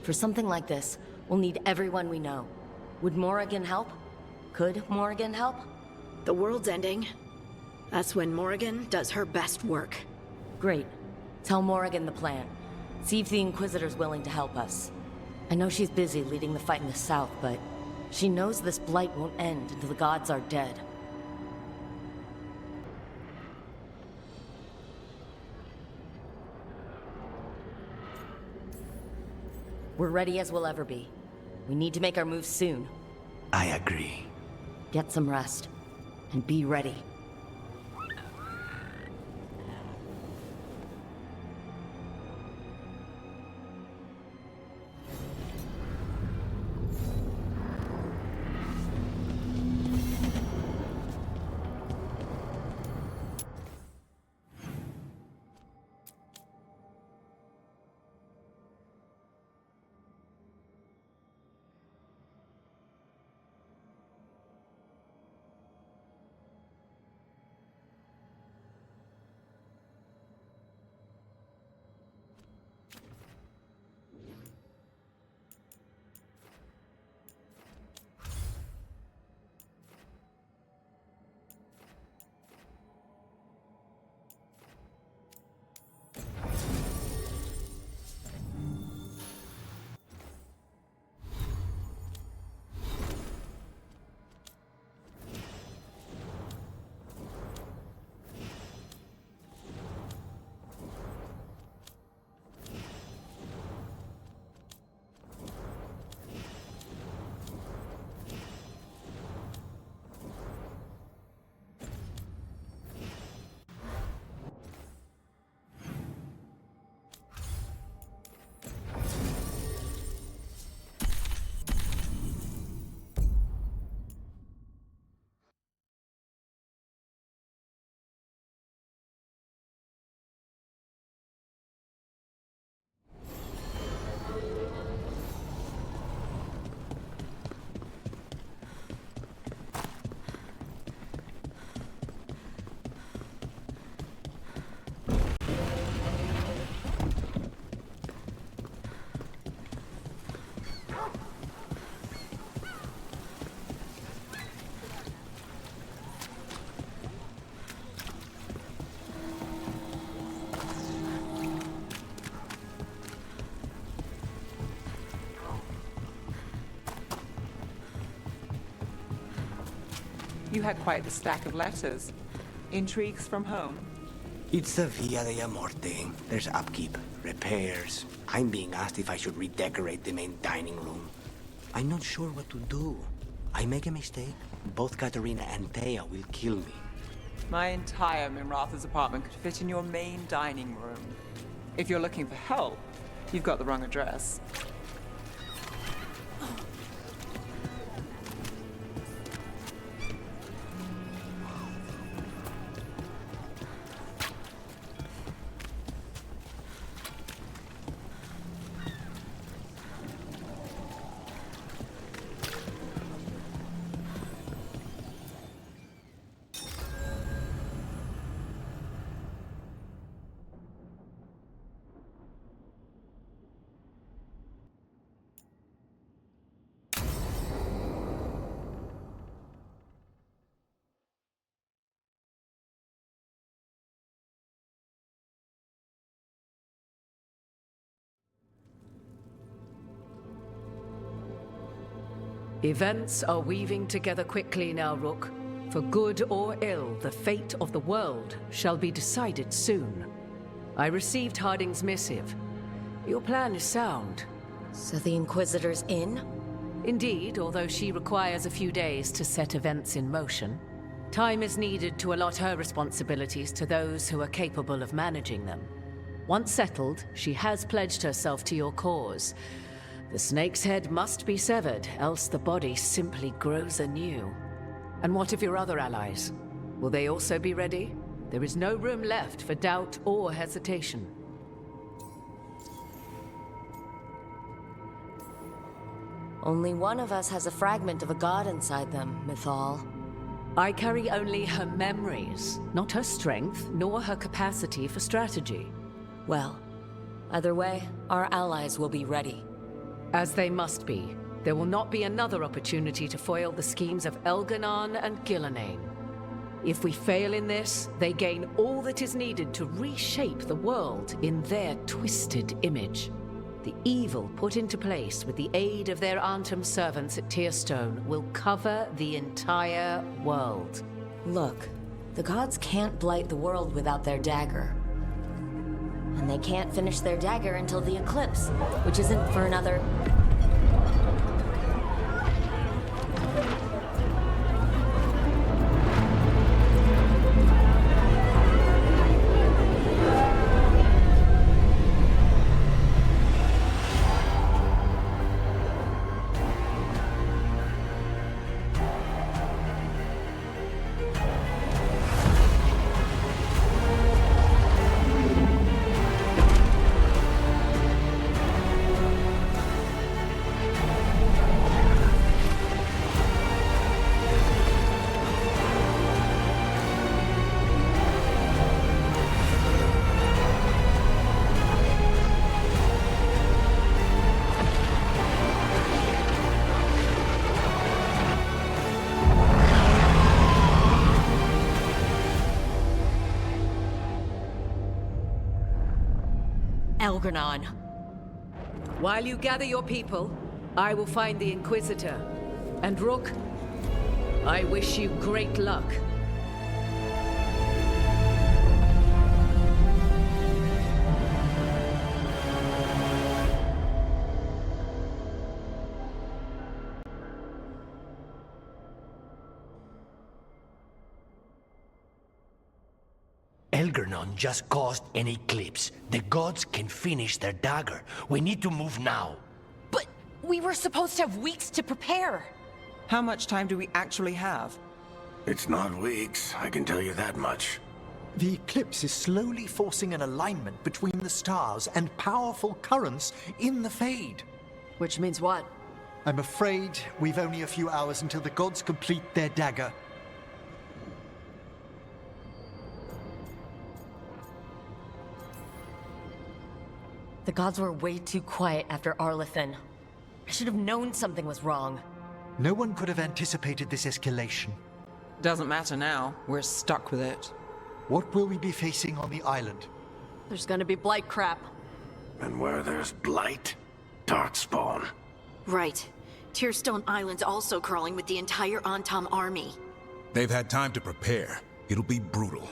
For something like this, we'll need everyone we know. Would Morrigan help? Could Morrigan help? The world's ending. That's when Morrigan does her best work. Great. Tell Morrigan the plan. See if the Inquisitor's willing to help us. I know she's busy leading the fight in the south, but she knows this blight won't end until the gods are dead. We're ready as we'll ever be. We need to make our move soon. I agree. Get some rest. And be ready. You had quite the stack of letters. Intrigues from home. It's the Via della Morte. There's upkeep, repairs. I'm being asked if I should redecorate the main dining room. I'm not sure what to do. I make a mistake, both Katerina and Thea will kill me. My entire Minratha's apartment could fit in your main dining room. If you're looking for help, you've got the wrong address. Events are weaving together quickly now, Rook. For good or ill, the fate of the world shall be decided soon. I received Harding's missive. Your plan is sound. So the Inquisitor's in? Indeed, although she requires a few days to set events in motion. Time is needed to allot her responsibilities to those who are capable of managing them. Once settled, she has pledged herself to your cause. The snake's head must be severed, else the body simply grows anew. And what of your other allies? Will they also be ready? There is no room left for doubt or hesitation. Only one of us has a fragment of a god inside them, Mythal. I carry only her memories, not her strength, nor her capacity for strategy. Well, either way, our allies will be ready. As they must be. There will not be another opportunity to foil the schemes of Elganon and Gillenane. If we fail in this, they gain all that is needed to reshape the world in their twisted image. The evil put into place with the aid of their Antum servants at Tearstone will cover the entire world. Look, the gods can't blight the world without their dagger. And they can't finish their dagger until the eclipse, which isn't for another... Elganon. While you gather your people, I will find the Inquisitor. And Rook, I wish you great luck. Elgernon just caused an eclipse. The gods can finish their dagger. We need to move now. But we were supposed to have weeks to prepare. How much time do we actually have? It's not weeks, I can tell you that much. The eclipse is slowly forcing an alignment between the stars and powerful currents in the Fade. Which means what? I'm afraid we've only a few hours until the gods complete their dagger. The gods were way too quiet after Arlathan. I should have known something was wrong. No one could have anticipated this escalation. Doesn't matter now. We're stuck with it. What will we be facing on the island? There's gonna be blight crap. And where there's blight, darkspawn. Right. Tearstone Island's also crawling with the entire Antom army. They've had time to prepare. It'll be brutal.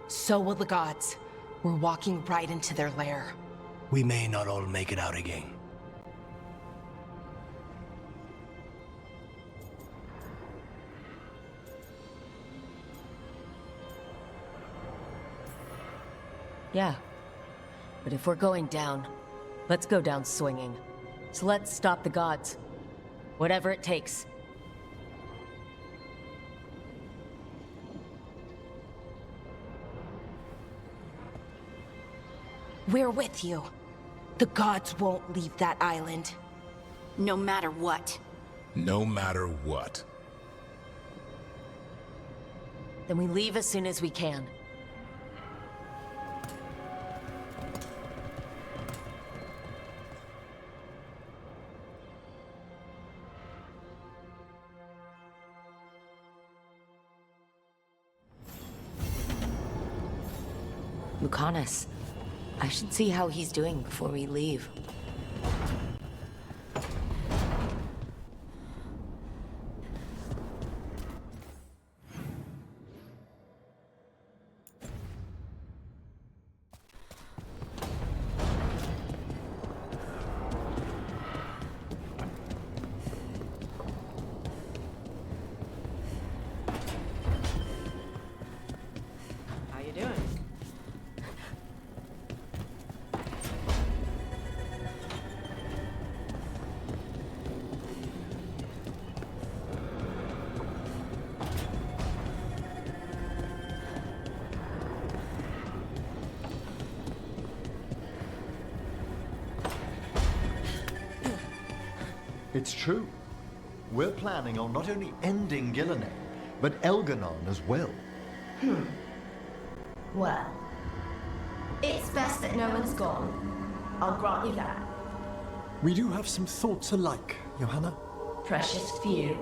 So will the gods. We're walking right into their lair. We may not all make it out again. Yeah. But if we're going down, let's go down swinging. So let's stop the gods. Whatever it takes. We're with you. The gods won't leave that island. No matter what. No matter what. Then we leave as soon as we can. Lucanus. I should see how he's doing before we leave. It's true. We're planning on not only ending Gillenane, but Elganon as well. Well, it's best that no one's gone. I'll grant you that. We do have some thoughts alike, Johanna. Precious few.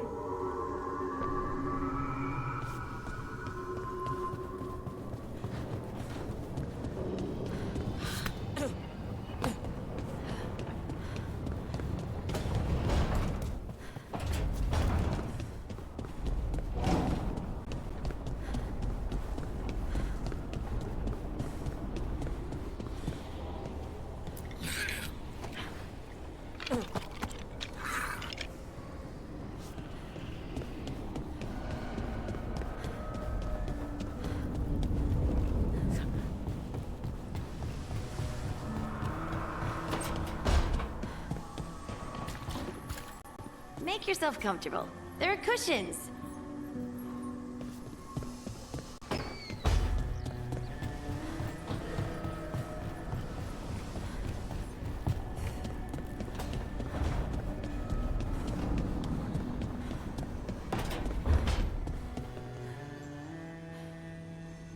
Make yourself comfortable. There are cushions.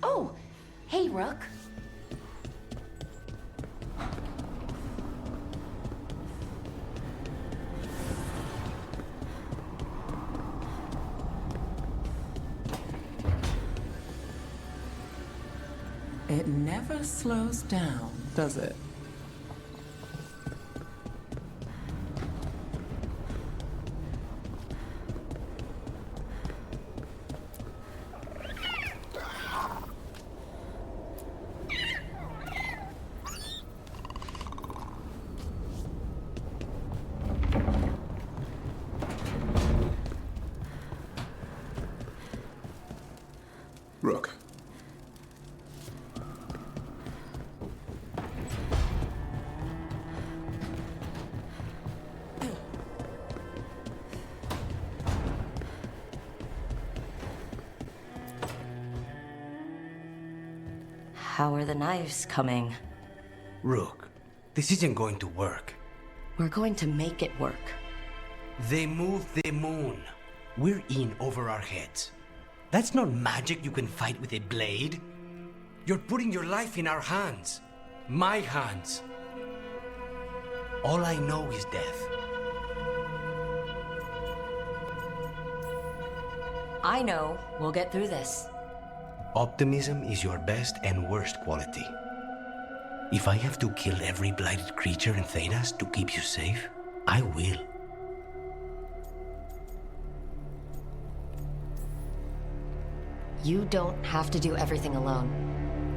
Oh, hey, Rook. It never slows down, does it? Rook. How are the knives coming? Rook, this isn't going to work. We're going to make it work. They moved the moon. We're in over our heads. That's not magic you can fight with a blade. You're putting your life in our hands. My hands. All I know is death. I know we'll get through this. Optimism is your best and worst quality. If I have to kill every blighted creature in Thedas to keep you safe, I will. You don't have to do everything alone.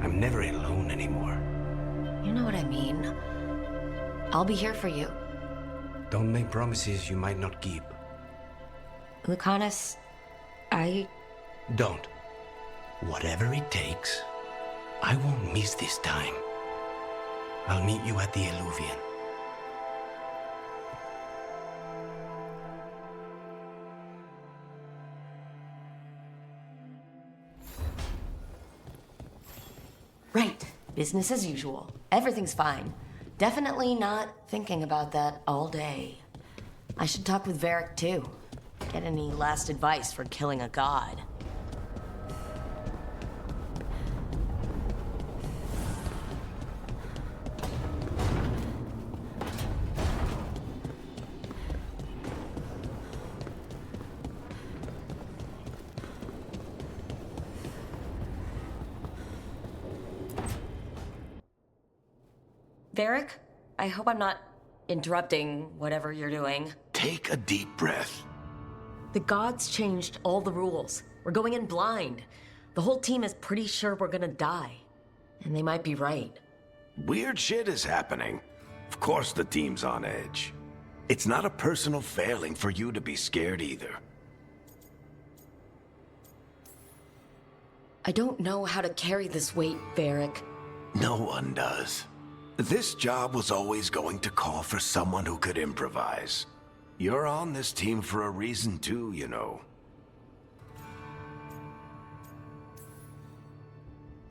I'm never alone anymore. You know what I mean. I'll be here for you. Don't make promises you might not keep. Lucanus, Don't. Whatever it takes, I won't miss this time. I'll meet you at the Eluvian. Right. Business as usual. Everything's fine. Definitely not thinking about that all day. I should talk with Varric too. Get any last advice for killing a god. Varric, I hope I'm not interrupting whatever you're doing. Take a deep breath. The gods changed all the rules. We're going in blind. The whole team is pretty sure we're gonna die. And they might be right. Weird shit is happening. Of course the team's on edge. It's not a personal failing for you to be scared either. I don't know how to carry this weight, Varric. No one does. This job was always going to call for someone who could improvise. You're on this team for a reason too, you know.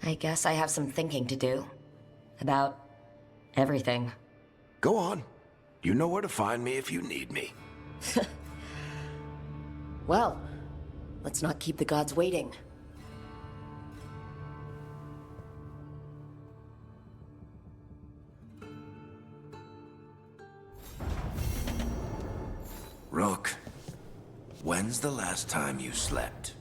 I guess I have some thinking to do. About everything. Go on. You know where to find me if you need me. Well, let's not keep the gods waiting. Rook, when's the last time you slept?